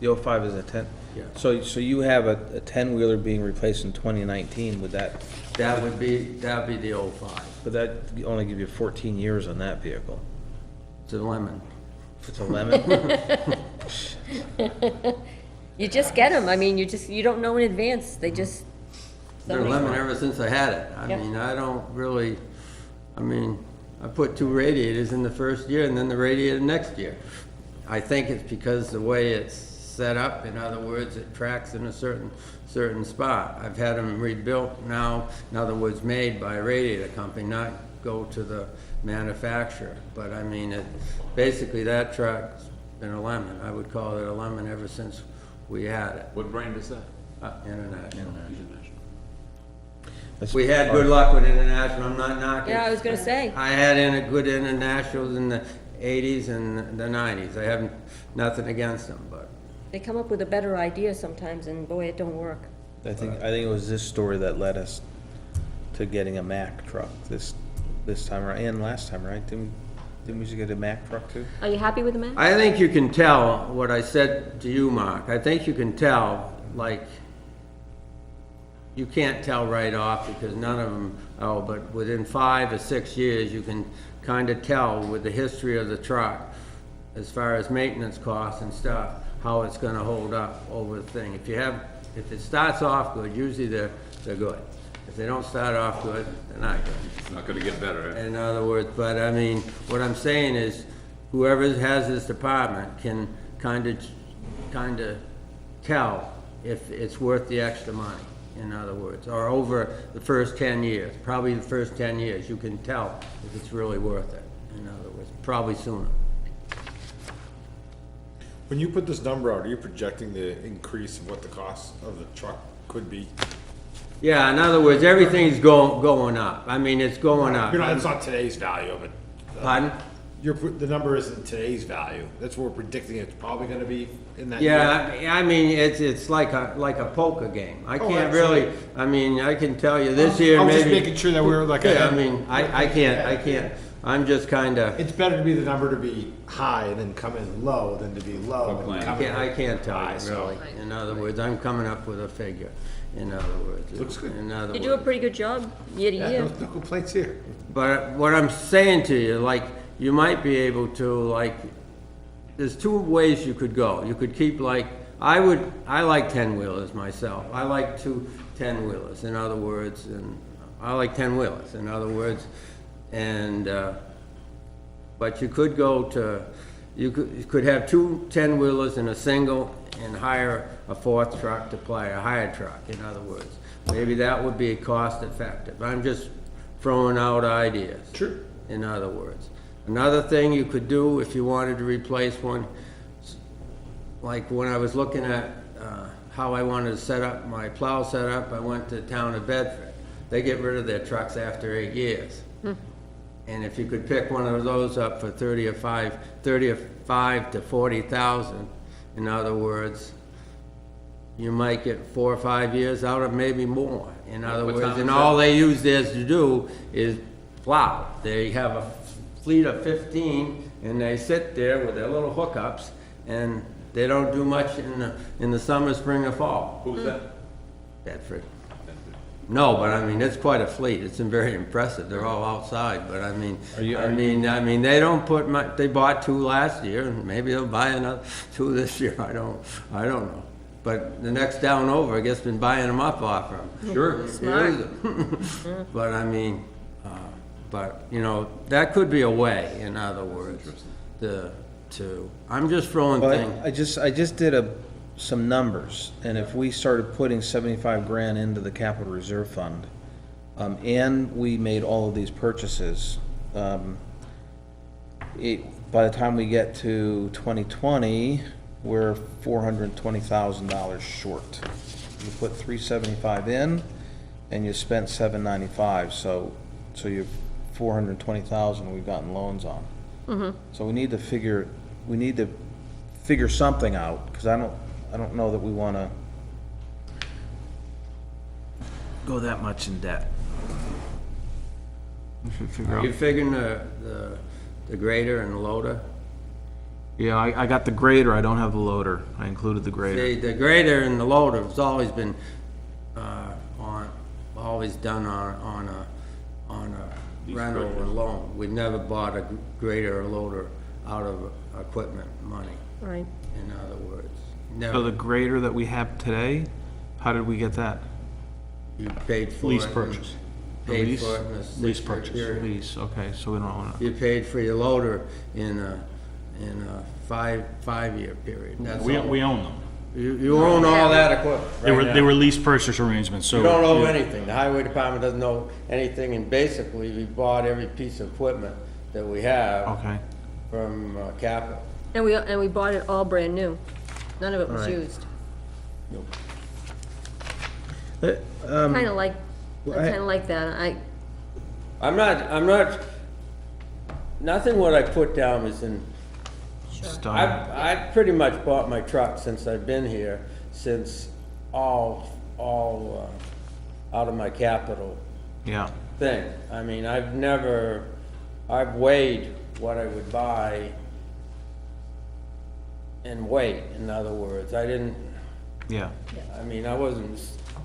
The 05 is a 10? Yeah. So you have a 10-wheeler being replaced in 2019, would that, That would be the 05. but that only give you 14 years on that vehicle? It's a lemon. If it's a lemon? You just get them, I mean, you don't know in advance, they just. They're lemon ever since I had it. I Yep. mean, I don't really, I put 2 radiators in the first year and then the radiator next year. I think it's because the way it's set up, in other words, it tracks in a certain spot. I've had them rebuilt now, in other words, made by a radiator company, not go to the manufacturer. But I mean, basically that truck's been a lemon. I would call it a lemon ever since we had it. What brand is that? International. That's- We had good luck with International, I'm not knocking. Yeah, I was gonna say. I had good Internationals in the 80s and the 90s. I have nothing against them, but. They come up with a better idea sometimes, and boy, it don't work. I think it was this story that led us to getting a Mack truck this time around, and last time, right? Didn't we just get a Mack truck too? Are you happy with the Mac? I think you can tell what I said to you, Mark. I think you can tell, like, you can't tell right off because none of them, but within 5 or 6 years, you can kind of tell with the history of the truck, as far as maintenance costs and stuff, how it's gonna hold up over the thing. If it starts off good, usually they're good. If they don't start off good, they're not good. It's not gonna get better, eh? In other words, but I mean, what I'm saying is, whoever has this department can kind of tell if it's worth the extra money, in other words, or over the first 10 years, probably the first 10 years, you can tell if it's really worth it, in other words, probably sooner. When you put this number out, are you projecting the increase of what the cost of the truck could be? Yeah, in other words, everything's going up. I mean, it's going up. You know, it's not today's value of it. Pardon? The number isn't today's value. That's what we're predicting it's probably gonna be in that year. Yeah, I mean, it's like a poker game. I Oh, can't absolutely. really, I mean, I can tell you this year I was maybe. just making sure that we were like. Yeah, I mean, I can't, I'm just kinda, It's better to be the number to be high and then come in low than to be low and come in. I can't tell high, you so- really. In other words, I'm coming up with a figure, in other words. Looks good. In other You do a words. pretty good job year to Yeah, year. no complaints here. But what I'm saying to you, like, you might be able to, like, there's 2 ways you could go. You could keep like, I like 10-wheelers myself. I like 2 10-wheelers, in other words, and I like 10-wheelers, in other words. And, but you could go to, you could have 2 10-wheelers and a single and hire a fourth truck to play, a hired truck, in other words. Maybe that would be cost effective. I'm just throwing out ideas. Sure. In other words. Another thing you could do if you wanted to replace one, like when I was looking at how I wanted to set up my plow setup, I went to the town of Bedford. They get rid of their trucks after 8 years. And if you could pick one of those up for 35 to 40,000, in other words, you might get 4 or 5 years out of maybe more. In other What words, time and is all they use theirs to do is plow. They have a fleet of 15, and they sit there with their little hookups, and they don't do much in the summer, spring, or fall. Who's that? Bedford. No, but I mean, it's quite a fleet. It's very impressive. They're all outside, but I mean, I mean, they don't put much, they bought 2 last year, and maybe they'll buy another 2 this year. I don't know. But the next down over, I guess, been buying them up off them. Sure. Smart. But I mean, but, you know, that could be a way, in other words, I'm just throwing things. I just did some numbers, and if we started putting 75 grand into the capital reserve fund, and we made all of these purchases, by the time we get to 2020, we're $420,000 short. You put 375 in, and you spent 795, so you're 420,000 we've gotten loans on. So we need to figure something out, because I don't know that we want to go that much in debt. We should figure You out. figuring the grader and the loader? Yeah, I got the grader, I don't have the loader. I included the grader. The grader and the loader has always been, always done on a rental or loan. We never bought a grader or loader out of equipment money, Right. in other words. So the Never. grader that we have today, how did we get that? You paid for it. Lease and purchase. Paid Lease? for it in a Lease 6-year purchase. period. Lease, okay, so we don't own it. You paid for your loader in a 5-year period. That's We all. own them. You own all that equipment right now. They were lease purchase arrangements, so. You don't owe anything. The highway department doesn't owe anything, and basically, we bought every piece of equipment that we have Okay, from capital. And we bought it all brand new. None of it was Right. used. um, Kinda like, I kinda like that. I'm not, nothing what I put down is in, stone. I've pretty much bought my truck since I've been here, since all out of my capital Yeah, thing. I mean, I've weighed what I would buy and wait, in other words. I wasn't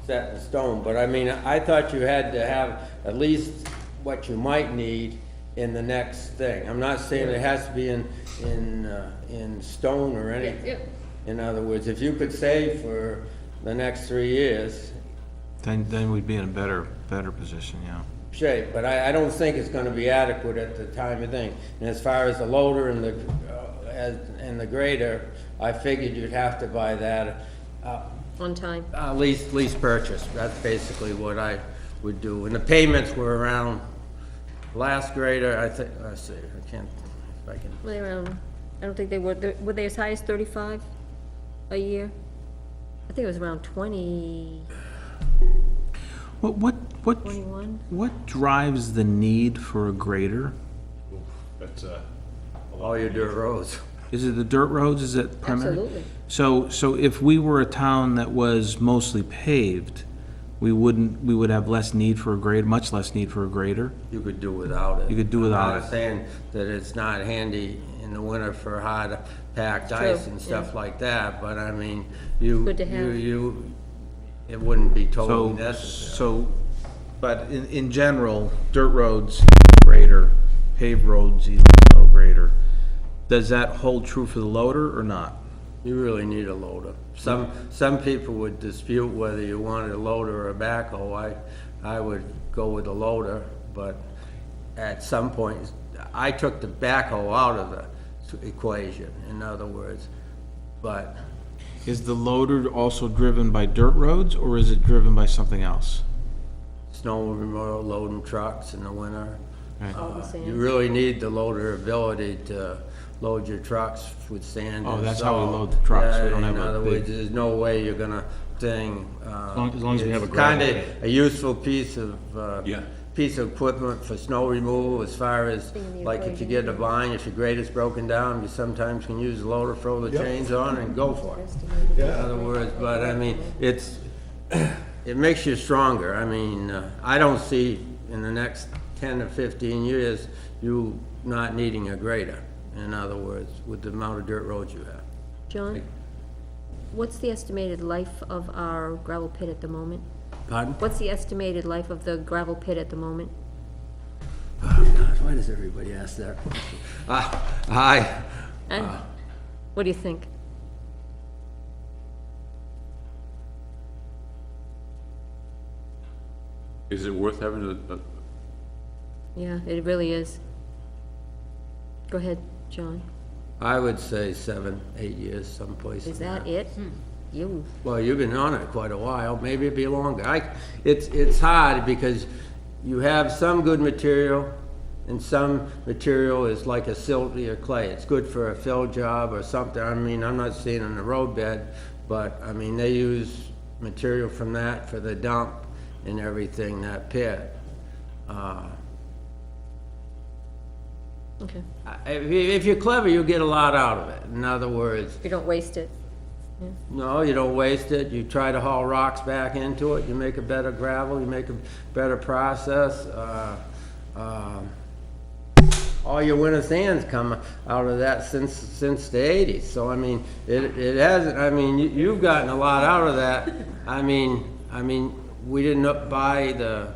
set in stone, but I mean, I thought you had to have at least what you might need in the next thing. I'm not saying it has to be in stone or anything. In other words, if you could save for the next 3 years, then we'd be in a better position, yeah. shape, but I don't think it's gonna be adequate at the time of thing. And as far as the loader and the grader, I figured you'd have to buy that, On time. lease purchase. That's basically what I would do. And the payments were around, last grader, I think, let's see, I can't, if I can. Were they around, I don't think were they as high as 35 a year? I think it was around 20, What 21. what drives the need for a grader? That's, All your dirt roads. Is it the dirt roads, is it primary? Absolutely. So if we were a town that was mostly paved, we would have less need for a grader, much less need for a grader? You could do without it. You could do without I'm it. not saying that it's not handy in the winter for hard packed True, ice and stuff yeah. like that, but I mean, Good to have. it wouldn't be So, totally necessary. but in general, dirt roads, grader, paved roads, no grader. Does that hold true for the loader or not? You really need a loader. Some people would dispute whether you wanted a loader or a backhoe. I would go with a loader, but at some point, I took the backhoe out of the equation, in other words. But Is the loader also driven by dirt roads, or is it driven by something else? Snow removal, loading trucks in the winter. All the You same? really need the loader ability to load your trucks with sand Oh, and that's how we salt. load the trucks. We Yeah, don't have in a other big- words, there's no way you're gonna thing. As long as we have a gravel Kinda pit. a useful piece of, Yeah. piece of equipment for snow removal as far as, like if you get a vine, if your grader's broken down, you sometimes can use a loader, throw the chains on and go for it. In other words, but I mean, it makes you stronger. I mean, I don't see in the next 10 to 15 years, you not needing a grader. In other words, with the amount of dirt roads you have. John, what's the estimated life of our gravel pit at the moment? Pardon? What's the estimated life of the gravel pit at the moment? Oh, God, why does everybody ask that? And what do you think? Is it worth having Yeah, it really is. Go ahead, John. I would say 7, 8 years someplace. Is in that there. it? You, Well, you've been on it quite a while, maybe it'd be longer. It's hard because you have some good material and some material is like a silty or clay. It's good for a fill job or something. I mean, I'm not saying on the roadbed, but I mean, they use material from that for the dump and everything, that pit. okay. If you're clever, you'll get a lot out of it. In other words, You don't waste it. no, you don't waste it. You try to haul rocks back into it. You make a better gravel. You make a better process. All your winter sands come out of that since the 80s. So I mean, it hasn't. I mean, you've gotten a lot out of that. I mean, we didn't buy the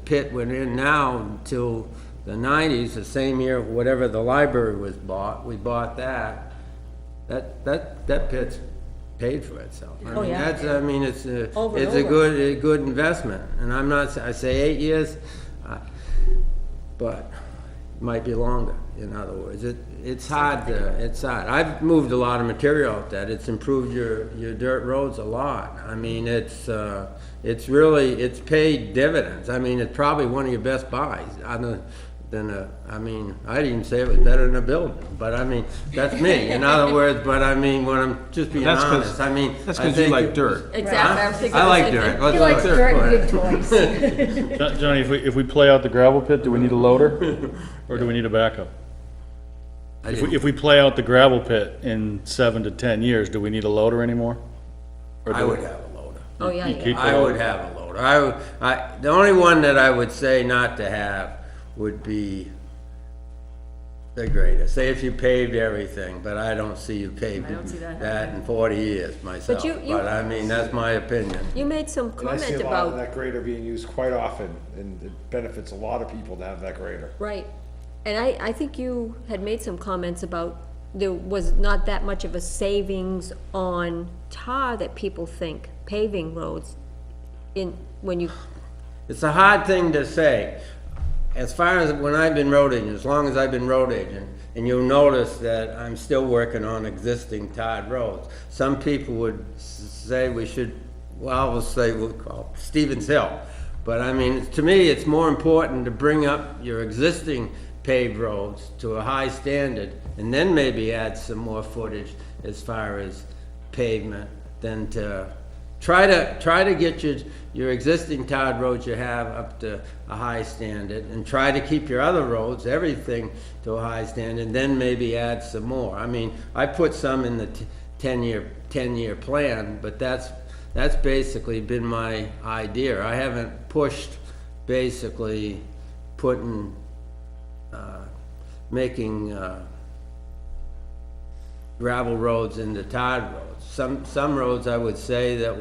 pit we're in now until the 90s. The same year, whatever the library was bought, we bought that. That pit's paid for itself. I Oh, mean, yeah. I mean, it's a Over and it's a over. good investment. And I'm not. I say 8 years, but it might be longer. In other words, it's hard. It's hard. I've moved a lot of material out that. It's improved your dirt roads a lot. I mean, it's paid dividends. I mean, it's probably one of your best buys. I mean, I'd even say it was better than a building, but I mean, that's me. In other words, but I mean, when I'm just being That's 'cause- honest, I mean. That's I because you think like dirt. Exactly, I was thinking I the like same dirt. thing. Let's He do likes it. dirt Go and ahead. big toys. Johnny, if we play out the gravel pit, do we need a loader? Or do we need a backup? I If didn't- we the gravel pit in 7 to 10 years, do we need a loader anymore? Or I do- would have a loader. Oh, yeah, You yeah. keep- I would have a loader. The only one that I would say not to have would be the grader. Say if you paved everything, but I don't see you paving don't see that that in 40 years myself. you- But I mean, that's my opinion. You made some And I see comment a lot of about, that grader being used quite often, and it benefits a lot of people to have that grader. right, and I think you had made some comments about there was not that much of a savings on tar that people think, paving roads, when you, It's a hard thing to say. As far as when I've been road agent, as long as I've been road agent, and you'll notice that I'm still working on existing tarred roads. Some people would say we should, well, we'll say we'll call it Stevens Hill. But I mean, to me, it's more important to bring up your existing paved roads to a high standard and then maybe add some more footage as far as pavement than to try to get your existing tarred roads you have up to a high standard and try to keep your other roads, everything to a high standard, and then maybe add some more. I mean, I put some in the 10-year plan, but that's basically been my idea. I haven't pushed basically putting making gravel roads into tarred roads. Some roads I would say that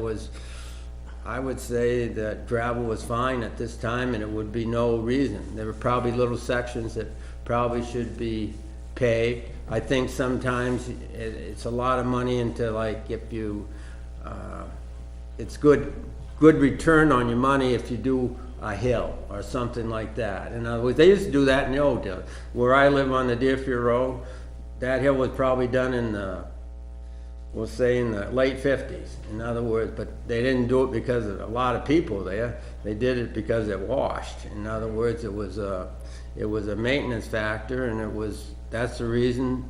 gravel was fine at this time and it would be no reason. There were probably little sections that probably should be paved. I think sometimes it's a lot of money into, like, if you, it's good return on your money if you do a hill or something like that. In other words, they used to do that in the old days. Where I live on the Deerfield Road, that hill was probably done in the we'll say in the late 50s. In other words, but they didn't do it because of a lot of people there. They did it because it washed. In other words, it was a maintenance factor, and that's the reason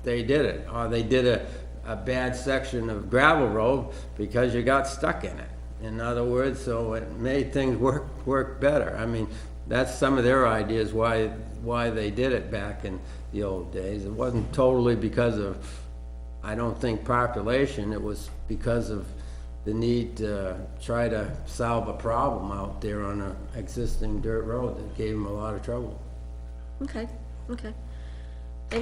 they did it. Or they did a bad section of gravel road because you got stuck in it. In other words, so it made things work better. I mean, that's some of their ideas why they did it back in the old days. It wasn't totally because of, I don't think, population. It was because of the need to try to solve a problem out there on an existing dirt road that gave them a lot of trouble. Okay, okay.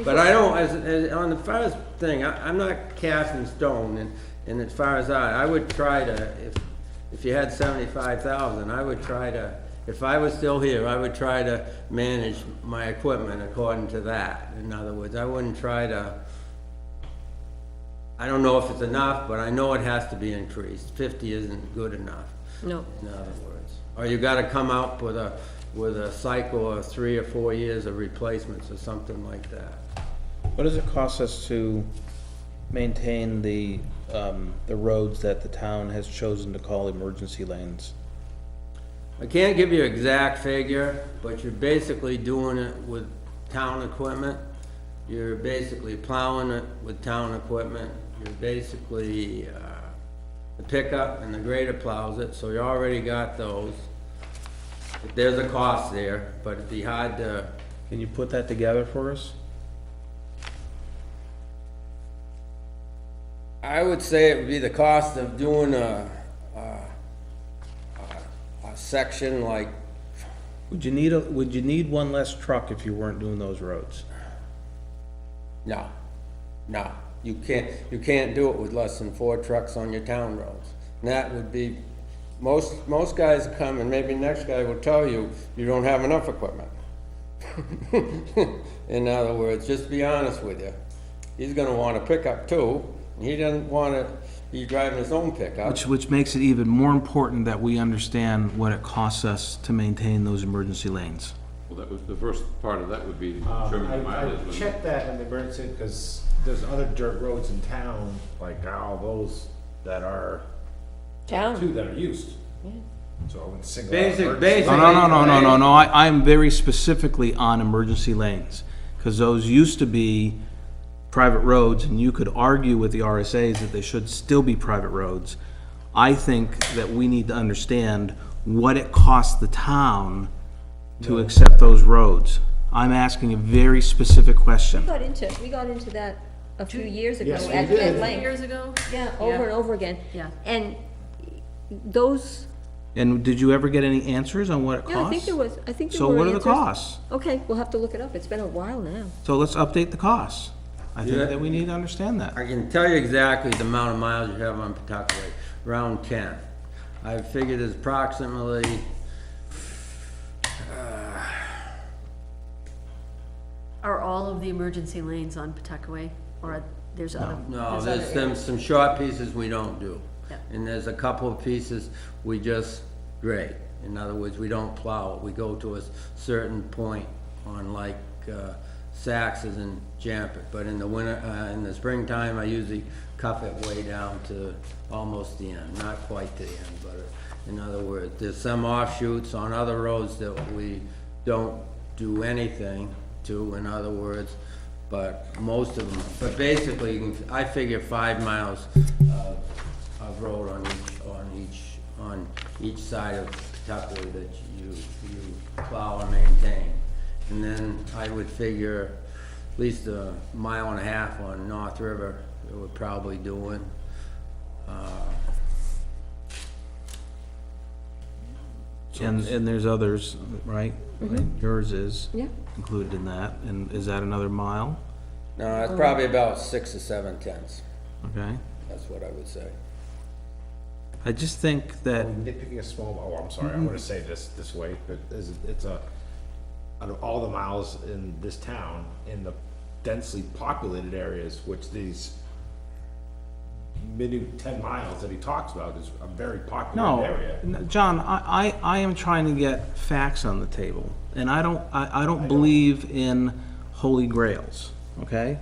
But I don't, as on the first thing, I'm not casting stone, and as far as I would try to, if you had 75,000, I would try to, if I was still here, I would try to manage my equipment according to that. In other words, I wouldn't try to, I don't know if it's enough, but I know it has to be increased. 50 isn't good enough. No. In other words, or you gotta come out with a cycle of 3 or 4 years of replacements or something like that. What does it cost us to maintain the roads that the town has chosen to call emergency lanes? I can't give you an exact figure, but you're basically doing it with town equipment. You're basically plowing it with town equipment. You're basically, the pickup and the grader plows it, so you already got those. There's a cost there, but it'd be hard to. Can you put that together for us? I would say it would be the cost of doing a section like. Would you need one less truck if you weren't doing those roads? No, you can't do it with less than 4 trucks on your town roads. And that would be, most guys come, and maybe next guy will tell you, you don't have enough equipment. In other words, just be honest with you. He's gonna want a pickup too. He doesn't wanna be driving his own pickup. Which makes it even more important that we understand what it costs us to maintain those emergency lanes. Well, that was, the first part of that would be determining mileage. I wouldn't it? checked that in the emergency, because there's other dirt roads in town, like all those that are, two that are used. So I wouldn't single out emergency. No, I'm very specifically on emergency lanes, because those used to be private roads, and you could argue with the RSA's that they should still be private roads. I think that we need to understand what it costs the town to accept those roads. I'm asking a very specific question. We got into that a few years ago Yes, we at did. length. Years ago? Yeah, over and over again. Yeah. And those, And did you ever get any answers on what it costs? yeah, I think there were answers. So what are the costs? Okay, we'll have to look it up. It's been a while now. So let's update the costs. I think Yeah. that we need to understand that. I can tell you exactly the amount of miles you have on Pawtucket, around 10. I figured it's approximately, Are all of the emergency lanes on Pawtucket, or there's other? no, there's there's some short pieces we don't do. Yeah. And there's a couple of pieces we just grade. In other words, we don't plow it. We go to a certain point on like Saxes and Jampet. But in the winter, in the springtime, I usually cuff it way down to almost the end. Not quite to the end, but in other words, there's some offshoots on other roads that we don't do anything to, in other words, but most of them, but basically, I figure 5 miles of road on each side of Pawtucket that you plow and maintain. And then I would figure at least 1.5 miles on North River that we're probably doing. And there's others, right? Like yours is Yeah. included in that, and is that another mile? No, it's probably about 6 or 7 tenths. Okay. That's what I would say. I just think that, Nitpicking a small, I'm sorry, I wanna say this way, but it's out of all the miles in this town, in the densely populated areas, which these minute 10 miles that he talks about is a very popular area. no, John, I am trying to get facts on the table, and I don't believe in holy grails, okay?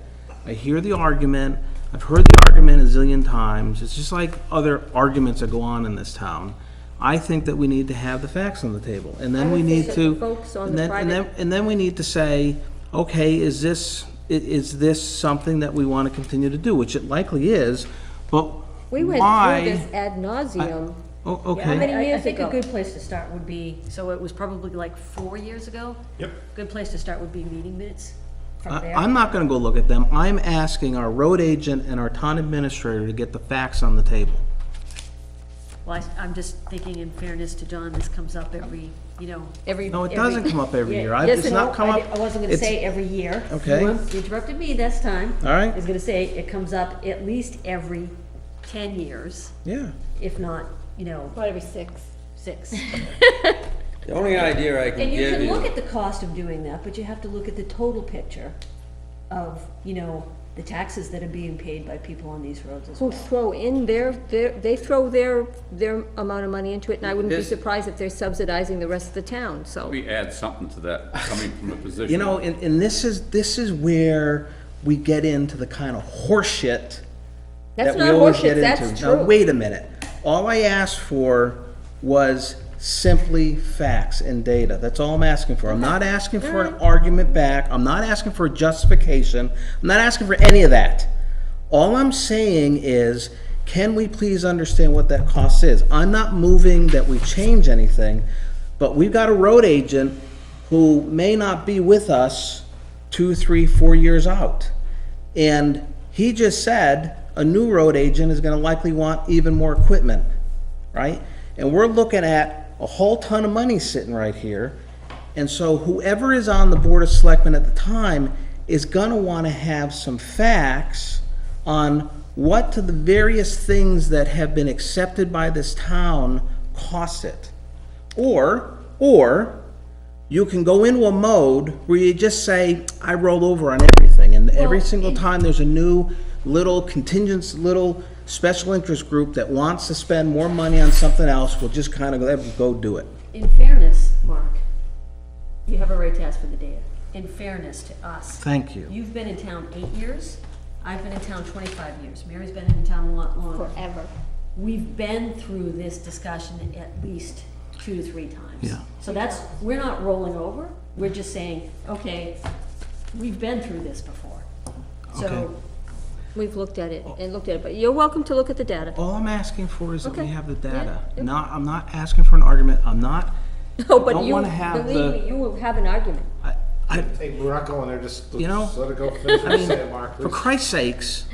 I hear the argument, I've heard the argument a zillion times. It's just like other arguments that go on in this town. I think that we need to have the facts on the table, and then I we would need think that to. the folks on and the then- and then- private- And then we need to say, okay, is this something that we want to continue to do, which it likely is, but We went why? through this ad nauseum. Oh, How okay. many I years think a ago? good place to start would be, so it was probably like 4 years ago? Yep. Good place to start would be meeting minutes from there. I'm not gonna go look at them. I'm asking our road agent and our town administrator to get the facts on the table. Well, I'm just thinking in fairness to John, this comes up every, Every. No, it doesn't come up every year. Yes It's and not no, come up. I wasn't gonna it's- say every year. Okay. You interrupted me this time. All right. I was gonna say, it comes up at least every 10 years, Yeah. if not, About every 6. 6. The only idea I can And you give can look you, at the cost of doing that, but you have to look at the total picture of, the taxes that are being paid by people on these roads as Who well. throw in they throw their amount of money into it, and I wouldn't be This- surprised if they're subsidizing the rest of the town, so. We add something to that, coming from a position. You know, and this is where we get into the kind of horseshit That's that we not always horseshit, get that's into. Now, true. wait a minute. All I asked for was simply facts and data. That's all I'm asking for. I'm not asking for an argument back. I'm not asking for a justification. I'm not asking for any of that. All I'm saying is, can we please understand what that cost is? I'm not moving that we change anything, but we've got a road agent who may not be with us 2, 3, 4 years out. And he just said a new road agent is gonna likely want even more equipment, right? And we're looking at a whole ton of money sitting right here. And so whoever is on the Board of Selectmen at the time is gonna wanna have some facts on what to the various things that have been accepted by this town cost it. Or you can go into a mode where you just say, I roll over on everything, and every single time there's a new little contingent, little special interest group that wants to spend more money on something else, we'll just kind of go do it. In fairness, Mark, you have a right to ask for the data. In fairness to us. Thank you. You've been in town 8 years. I've been in town 25 years. Mary's been in town a lot longer. Forever. We've been through this discussion at least 2 to 3 times. Yeah. So we're not rolling over. We're just saying, okay, we've been through this before. Okay. So, We've looked at it and looked at it, but you're welcome to look at the data. All I'm asking for is that we Okay. have the data. Yeah. I'm not asking for an argument, I'm not, No, but don't you, wanna have believe the- me, you will have an argument. Hey, we're not going there, just You know, let it go finish what you're saying, Mark, for please. Christ's sakes,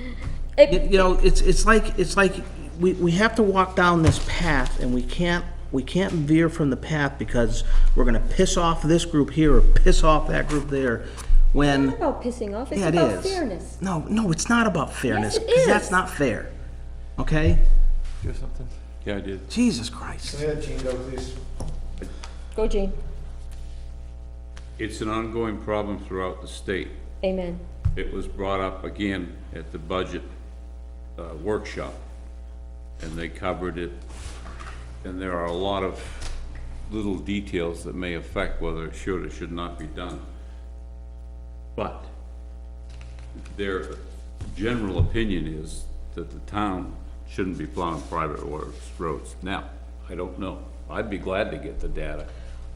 It- you know, it's like we have to walk down this path, and we can't veer from the path because we're gonna piss off this group here or piss off that group there, It's when, not about pissing off, it's yeah, it about is. fairness. No, it's not about fairness, it because that's is. not fair, okay? do something? Yeah, I did. Jesus Christ. Yeah, Gene, go please. Go, Gene. It's an ongoing problem throughout the state. Amen. It was brought up again at the budget workshop, and they covered it. And there are a lot of little details that may affect whether it should or should not be done. But their general opinion is that the town shouldn't be plowing private roads. Now, I don't know. I'd be glad to get the data.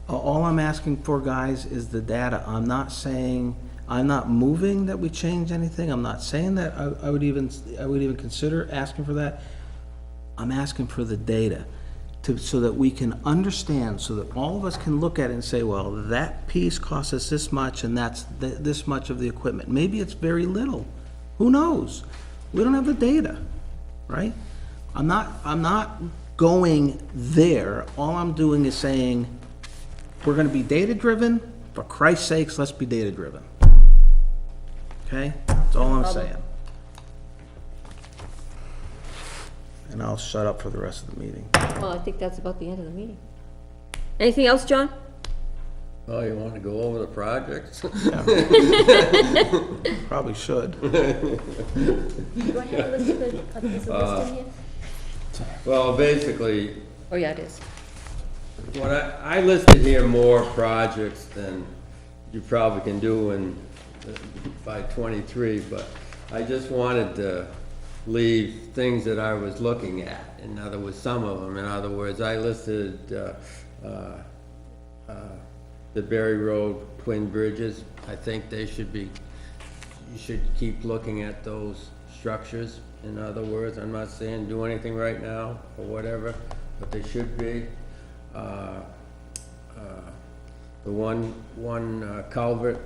All I'm asking for, guys, is the data. I'm not saying, I'm not moving that we change anything. I'm not saying that I would even consider asking for that. I'm asking for the data so that we can understand, so that all of us can look at it and say, well, that piece costs us this much and that's this much of the equipment. Maybe it's very little. Who knows? We don't have the data, right? I'm not going there. All I'm doing is saying, we're gonna be data-driven. For Christ's sakes, let's be data-driven. Okay? That's all I'm saying. And I'll shut up for the rest of the meeting. Well, I think that's about the end of the meeting. Anything else, John? oh, you wanna go over the projects? Probably should. Do I have a list of the, is the list in here? Well, basically, Oh, yeah, it is. what I listed here more projects than you probably can do in, by 23, but I just wanted to leave things that I was looking at. In other words, some of them, in other words, I listed, the Berry Road Twin Bridges. I think they should be, you should keep looking at those structures. In other words, I'm not saying do anything right now or whatever, but they should be. The one culvert,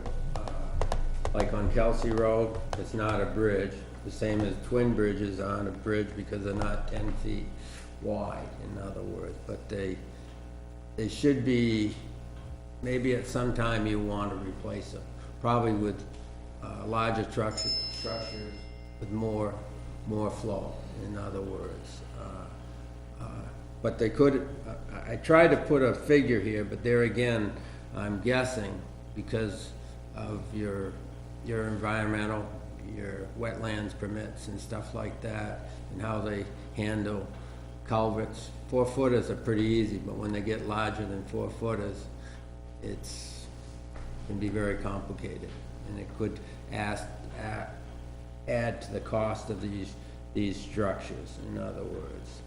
like on Kelsey Road, it's not a bridge. The same as Twin Bridges aren't a bridge because they're not 10 feet wide, in other words. But they should be, maybe at some time you want to replace them. Probably with larger structures with more flow, in other words. But they could, I tried to put a figure here, but there again, I'm guessing because of your environmental, your wetlands permits and stuff like that, and how they handle culverts. 4-footers are pretty easy, but when they get larger than 4-footers, it's can be very complicated, and it could add to the cost of these structures. In other words,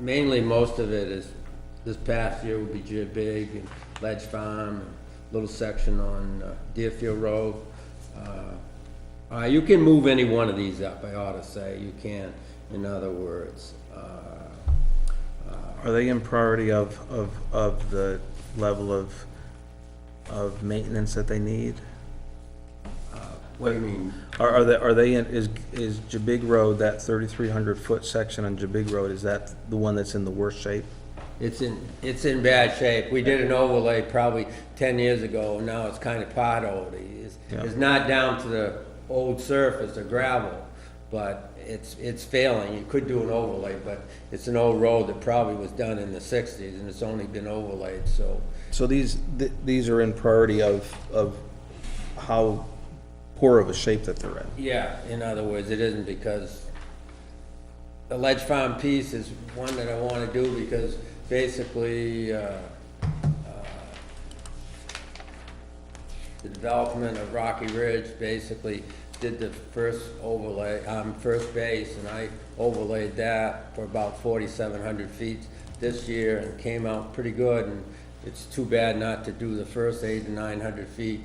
mainly most of it is this past year would be Big and Ledge Farm, and little section on Deerfield Road. You can move any one of these up, I ought to say. You can, in other words. Are they in priority of the level of maintenance that they need? What do you mean? Are they in, is Jabig Road, that 3,300-foot section on Jabig Road, is that the one that's in the worst shape? It's in bad shape. We did an overlay probably 10 years ago, and now it's kind of potholed. It's not down to the old surface or gravel, but it's failing. You could do an overlay, but it's an old road that probably was done in the 60s, and it's only been overlaid, so. So these are in priority of how poor of a shape that they're in? Yeah, in other words, it isn't because the Ledge Farm piece is one that I want to do because basically the development of Rocky Ridge basically did the first overlay, first base, and I overlaid that for about 4,700 feet this year and came out pretty good. And it's too bad not to do the first 800 to 900 feet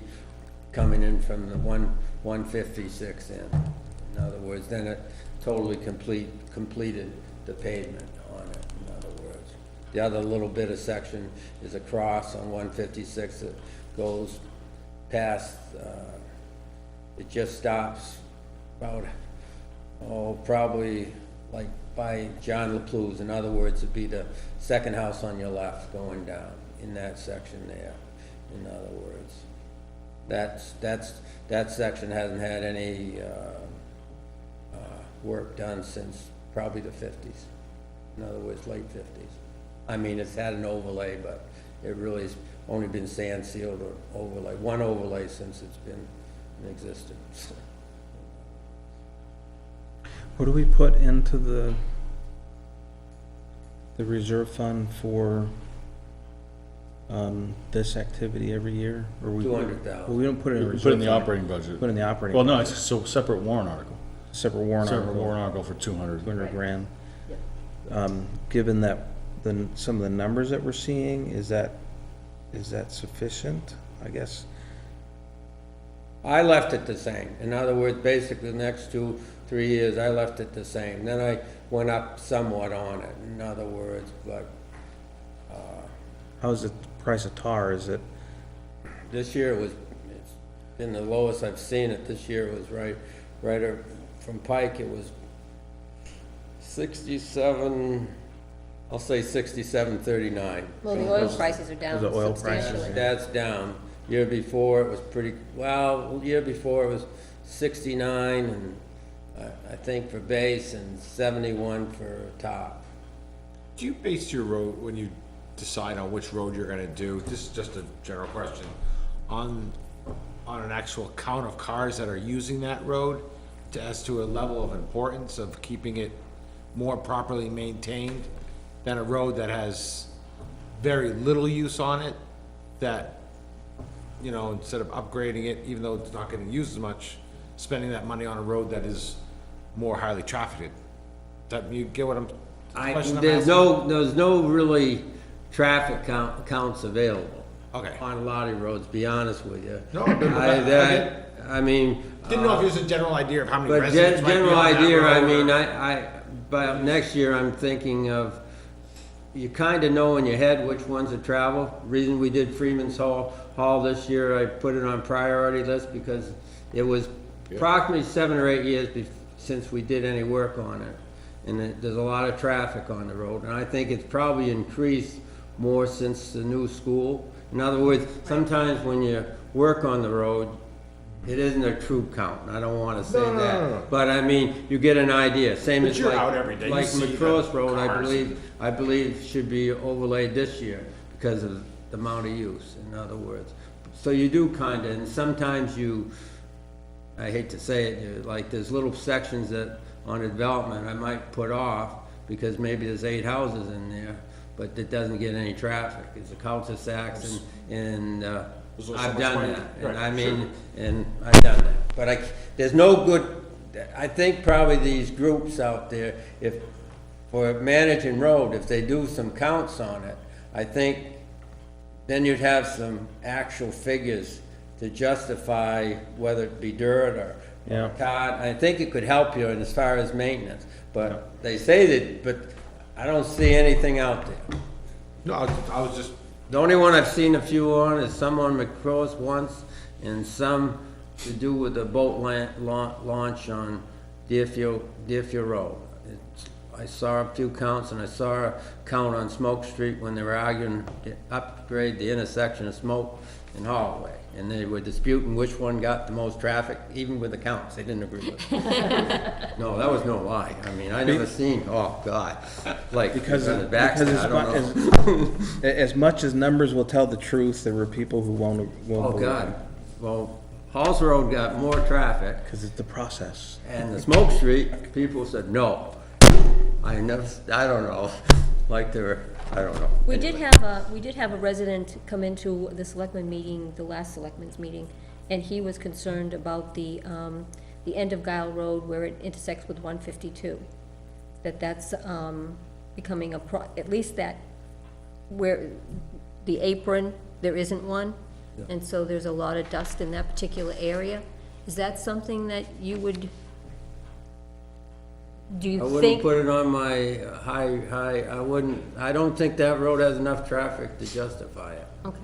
coming in from the 156 in. In other words, then it totally completed the pavement on it, in other words. The other little bit of section is a cross on 156 that goes past, it just stops about, probably like by John LaPlue's. In other words, it'd be the second house on your left going down in that section there, in other words. That section hasn't had any work done since probably the 50s. In other words, late 50s. I mean, it's had an overlay, but it really has only been sand sealed or overlay. One overlay since it's been in existence. What do we put into the reserve fund for this activity every year? Or we 200,000. Well, we don't put it in We reserve. put in the fund. operating budget. Put in the operating. Well, no, it's a separate warrant article. Separate warrant Separate article. warrant article for 200. 200 grand. Given that some of the numbers that we're seeing, is that sufficient? I guess. I left it the same. In other words, basically the next 2-3 years, I left it the same. Then I went up somewhat on it, in other words, but How's the price of tar? Is it? this year it's been the lowest I've seen it. This year it was right from Pike, it was 67, I'll say 67.39. Well, the oil prices are down The oil prices, substantially. That's down. Year before it was pretty, well, year before it was 69 and I think for base and 71 for top. Do you base your road, when you decide on which road you're gonna do, this is just a general question, on an actual count of cars that are using that road as to a level of importance of keeping it more properly maintained than a road that has very little use on it, that you know, instead of upgrading it, even though it's not getting used as much, spending that money on a road that is more highly trafficked. That, you get what I'm, the question I'm There's asking? there's no really traffic counts available. Okay. On a lot of roads, be honest with you. No, I I mean. didn't know if it was a general idea of how many But residents might be general on that idea, I road, mean, or- by next year, I'm thinking of, you kinda know in your head which ones to travel. Reason we did Freeman's Hall this year, I put it on priority list because it was approximately 7 or 8 years since we did any work on it. And there's a lot of traffic on the road, and I think it's probably increased more since the new school. In other words, sometimes when you work on the road, it isn't a true count, and I don't wanna say No, no, that. no, no. But I mean, you get an idea, same But as you're like, out every day, you like see the McCross Road, cars. I believe should be overlaid this year because of the amount of use, in other words. So you do kinda, and sometimes I hate to say it, like there's little sections that on a development I might put off because maybe there's 8 houses in there, but it doesn't get any traffic. It's a cul-de-sacs and There's only so I've much done money. that. And Right, I mean, sure. and I've done that. But there's no good, I think probably these groups out there, if, for managing road, if they do some counts on it, I think then you'd have some actual figures to justify whether it be dirt or Yeah. cod. I think it could help you as far as maintenance, but they say that, but I don't see anything out there. No, I was just, The only one I've seen a few on is some on McCross once, and some to do with the boat launch on Deerfield Road. I saw a few counts, and I saw a count on Smoke Street when they were arguing to upgrade the intersection of Smoke and Holloway. And they were disputing which one got the most traffic, even with the counts, they didn't agree with it. No, that was no lie, I mean, I never seen, oh, God, like, Because on the backside, I don't know. as much as numbers will tell the truth, there were people who won't Oh, believe God, it. well, Halls Road got more traffic, Because it's the process. and the Smoke Street, people said no. I don't know, like they were, I don't know. We did have a resident come into the selectmen meeting, the last selectmen's meeting, and he was concerned about the end of Guile Road where it intersects with 152. That's becoming at least that, where the apron, there isn't one, and so there's a lot of dust in that particular area. Is that something that you would, do you I wouldn't think? put it on my I don't think that road has enough traffic to justify it. Okay.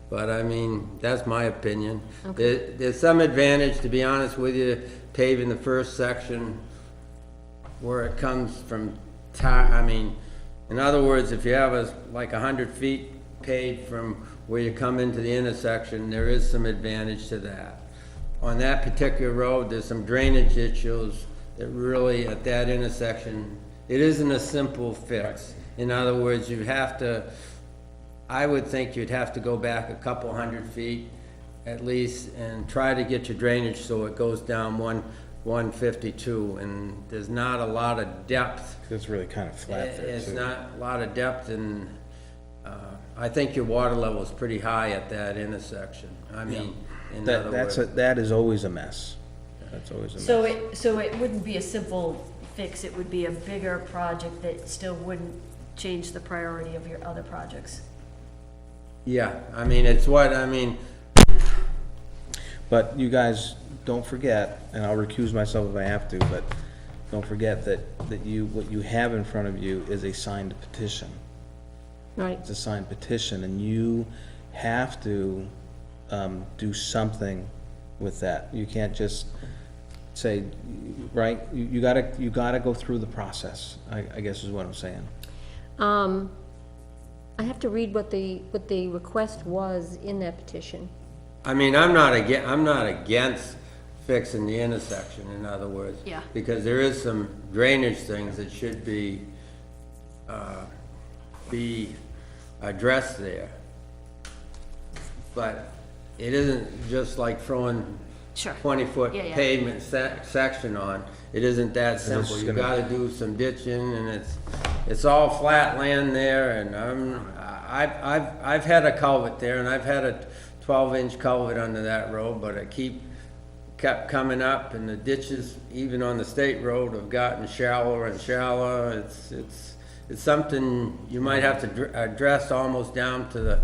But I mean, that's my opinion. There's some advantage, to be honest with you, paving the first section where it comes from, I mean, in other words, if you have like 100 feet paved from where you come into the intersection, there is some advantage to that. On that particular road, there's some drainage issues that really, at that intersection, it isn't a simple fix. In other words, I would think you'd have to go back a couple 100 feet at least and try to get your drainage so it goes down 152, and there's not a lot of depth. It's really kind of flat there, It's too. not a lot of depth, and I think your water level is pretty high at that intersection. I mean, in other words. That is always a mess. That's always a mess. So it wouldn't be a simple fix, it would be a bigger project that still wouldn't change the priority of your other projects. Yeah, I mean, it's what, I mean, But you guys, don't forget, and I'll recuse myself if I have to, but don't forget that what you have in front of you is a signed petition. Right. It's a signed petition, and you have to do something with that. You can't just say, right, you gotta go through the process, I guess is what I'm saying. I have to read what the request was in that petition. I mean, I'm not against fixing the intersection, in other words. Yeah. Because there is some drainage things that should be addressed there. But it isn't just like throwing Sure. 20-foot Yeah, yeah. pavement section on. It isn't that simple. just You gonna- gotta do some ditching, and it's all flat land there, and I've had a culvert there, and I've had a 12-inch culvert under that road, but it kept coming up, and the ditches, even on the state road, have gotten shallower and shallower. It's something you might have to address almost down to the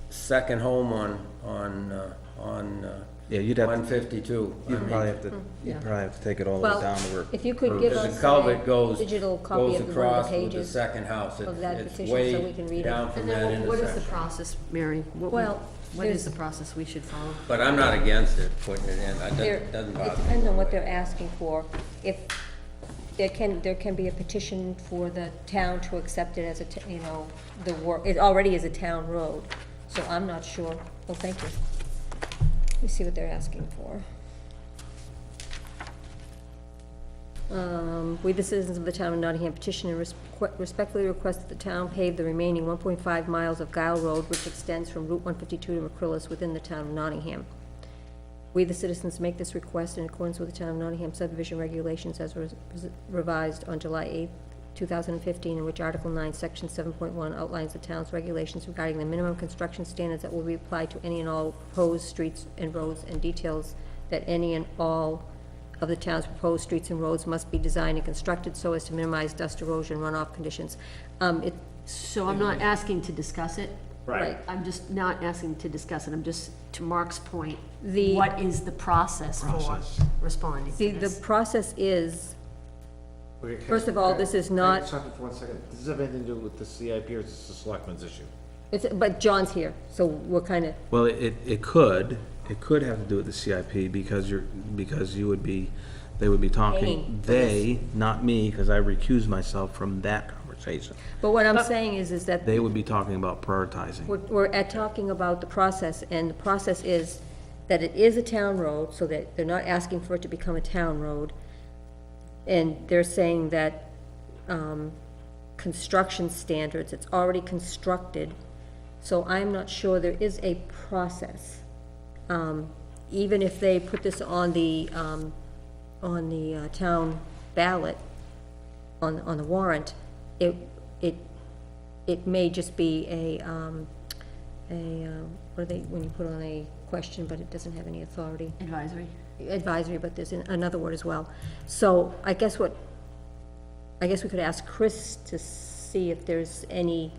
second home on Yeah, you'd have, 152. you'd probably have to take it all the way Well, down the river. if you could give Because us the culvert a goes digital copy goes of one of across the with the pages. second house. of that It's petition so we way can read it. down from And that then what is the intersection. process, Mary? Well, What is there's- the process we should follow? But I'm not against it, putting it in. There, It doesn't it bother me. depends on what they're asking for. If, there can be a petition for the town to accept it as a, you know, it already is a town road, so I'm not sure. Oh, thank you. Let me see what they're asking for. We, the citizens of the town of Nottingham, petition and respectfully request that the town pave the remaining 1.5 miles of Guile Road, which extends from Route 152 to McCrillis within the town of Nottingham. We, the citizens, make this request in accordance with the town of Nottingham subdivision regulations as revised on July 8, 2015, in which Article 9, Section 7.1 outlines the town's regulations regarding the minimum construction standards that will be applied to any and all proposed streets and roads, and details that any and all of the town's proposed streets and roads must be designed and constructed so as to minimize dust erosion runoff conditions. So I'm not asking to discuss it. Right. I'm just not asking to discuss it. I'm just, to Mark's point, The- what is the process for responding See, to the this? process is, Okay, can- First of all, can- this is can I not- stop you for 1 second? Does this have anything to do with the CIP, or is this a selectmen's issue? but John's here, so we're kind of, Well, it could have to do with the CIP because you would be, they would be talking, Paying for they, not me, because I recuse myself from that conversation. but what I'm saying is that They would be talking about prioritizing. we're talking about the process, and the process is that it is a town road, so that they're not asking for it to become a town road. And they're saying that, construction standards, it's already constructed, so I'm not sure there is a process. Even if they put this on the town ballot, on the warrant, it may just be what are they, when you put on a question, but it doesn't have any authority. Advisory, but there's another word as well. So I guess we could ask Chris to see if there's any,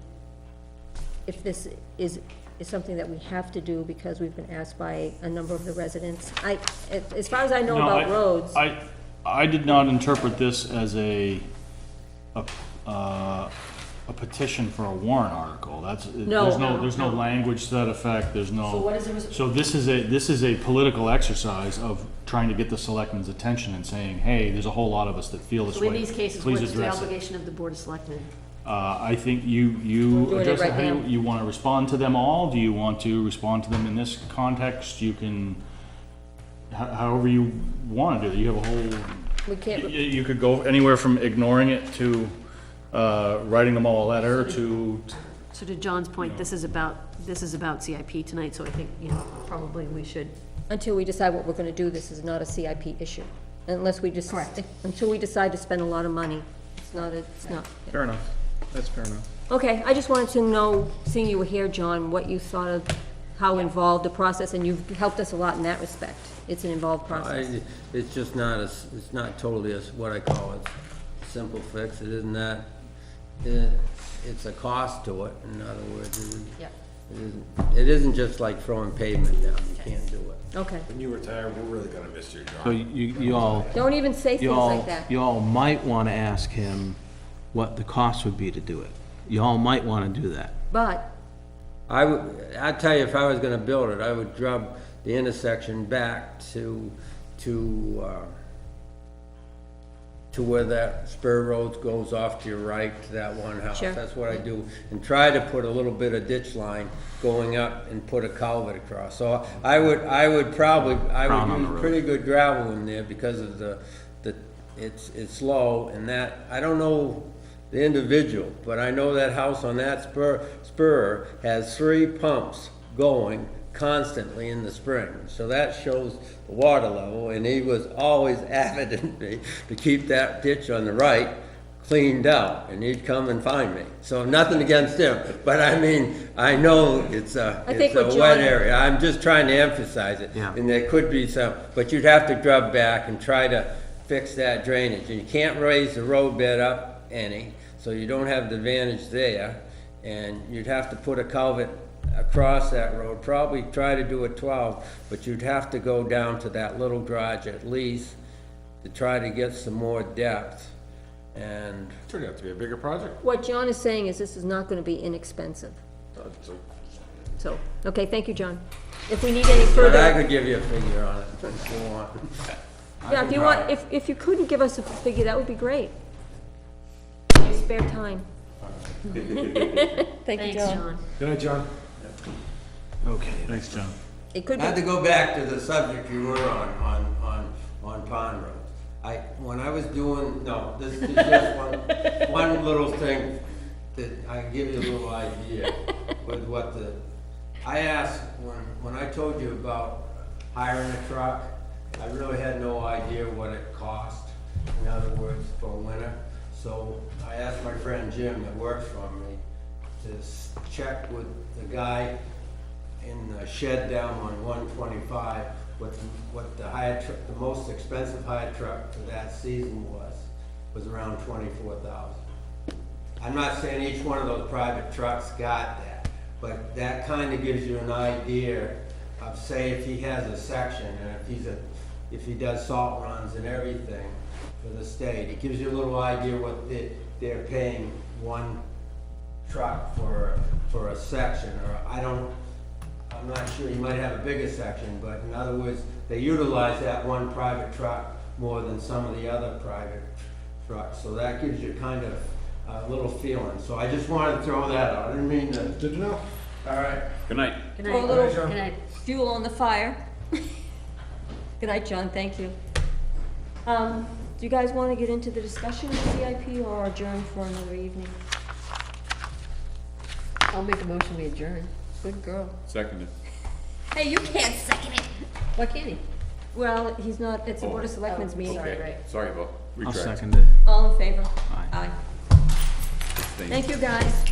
if this is something that we have to do because we've been asked by a number of the residents. As far as I know about roads. I did not interpret this as a petition for a warrant article. There's no language to that effect, there's no. So what is it? So this is a political exercise of trying to get the selectmen's attention and saying, hey, there's a whole lot of us that feel this So way. in these cases, Please what's the address it. obligation of the Board of Selectmen? I think you doing it address it, right how do now. you want to respond to them all? Do you want to respond to them in this context? You can, however you want to do it. You have a whole, We can't, you could go anywhere from ignoring it to writing them all a letter to, So to John's point, this is about CIP tonight, so I think, probably we should. until we decide what we're gonna do, this is not a CIP issue. Unless we just. Correct. Until we decide to spend a lot of money. It's not. Fair enough. That's fair enough. Okay, I just wanted to know, seeing you were here, John, what you thought of, how involved the process, and you've helped us a lot in that respect. It's an involved process. It's just not it's not totally what I call a simple fix. It isn't that, it's a cost to it, in other words. Yep. It isn't just like throwing pavement down, you can't do it. Okay. When you retire, we're really gonna miss you, So John. you all, Don't even say things like that. you all might want to ask him what the cost would be to do it. You all might want to do that. But, I'd tell you, if I was gonna build it, I would drop the intersection back to where that spur road goes off to your right to that one house. Sure. That's what I do, and try to put a little bit of ditch line going up and put a culvert across. So I would probably, Crown on the use road. pretty good gravel in there because of it's low, and that, I don't know the individual, but I know that house on that spur has 3 pumps going constantly in the spring. So that shows the water level, and he was always adamant to keep that ditch on the right cleaned out, and he'd come and find me. So nothing against him, but I mean, I know it's a think wet what John- area. I'm just trying to emphasize it. Yeah. And there could be some, but you'd have to grub back and try to fix that drainage. And you can't raise the road bed up any, so you don't have the advantage there. And you'd have to put a culvert across that road, probably try to do a 12, but you'd have to go down to that little garage at least to try to get some more depth. And Turned out to be a bigger project. What John is saying is this is not gonna be inexpensive. So, okay, thank you, John. If we need any but I further, could give you a figure on it if you want. yeah, if you want, if you couldn't give us a figure, that would be great. You spare time. Thank you, Thanks, John. John. Good night, John. Okay. Thanks, John. It could I had to be, go back to the subject you were on Pond Road. When I was doing, no, this is just one little thing that I can give you a little idea with what I asked, when I told you about hiring a truck, I really had no idea what it cost, in other words, for winter. So I asked my friend Jim that works for me to check with the guy in the shed down on 125, what the most expensive hire truck for that season was around 24,000. I'm not saying each one of those private trucks got that, but that kind of gives you an idea of, say, if he has a section, and if he does salt runs and everything for the state, it gives you a little idea what they're paying one truck for a section, or I'm not sure, you might have a bigger section, but in other words, they utilize that one private truck more than some of the other private trucks, so that gives you kind of a little feeling. So I just wanted to throw that out, I didn't mean to. Good to know. All right. Good night. Good throw a night. little Good night. fuel on the fire. Good night, John, thank you. Do you guys wanna get into the discussion of the CIP or adjourn for another evening? I'll make a motion, we adjourn. Good girl. Seconded. Hey, you can't second it. Why can't he? Well, he's not, it's a Board of Selectmen's Oh, meeting. sorry. Okay, right. sorry about, I'll retract. second it. All in favor? Aye. Thank you, guys.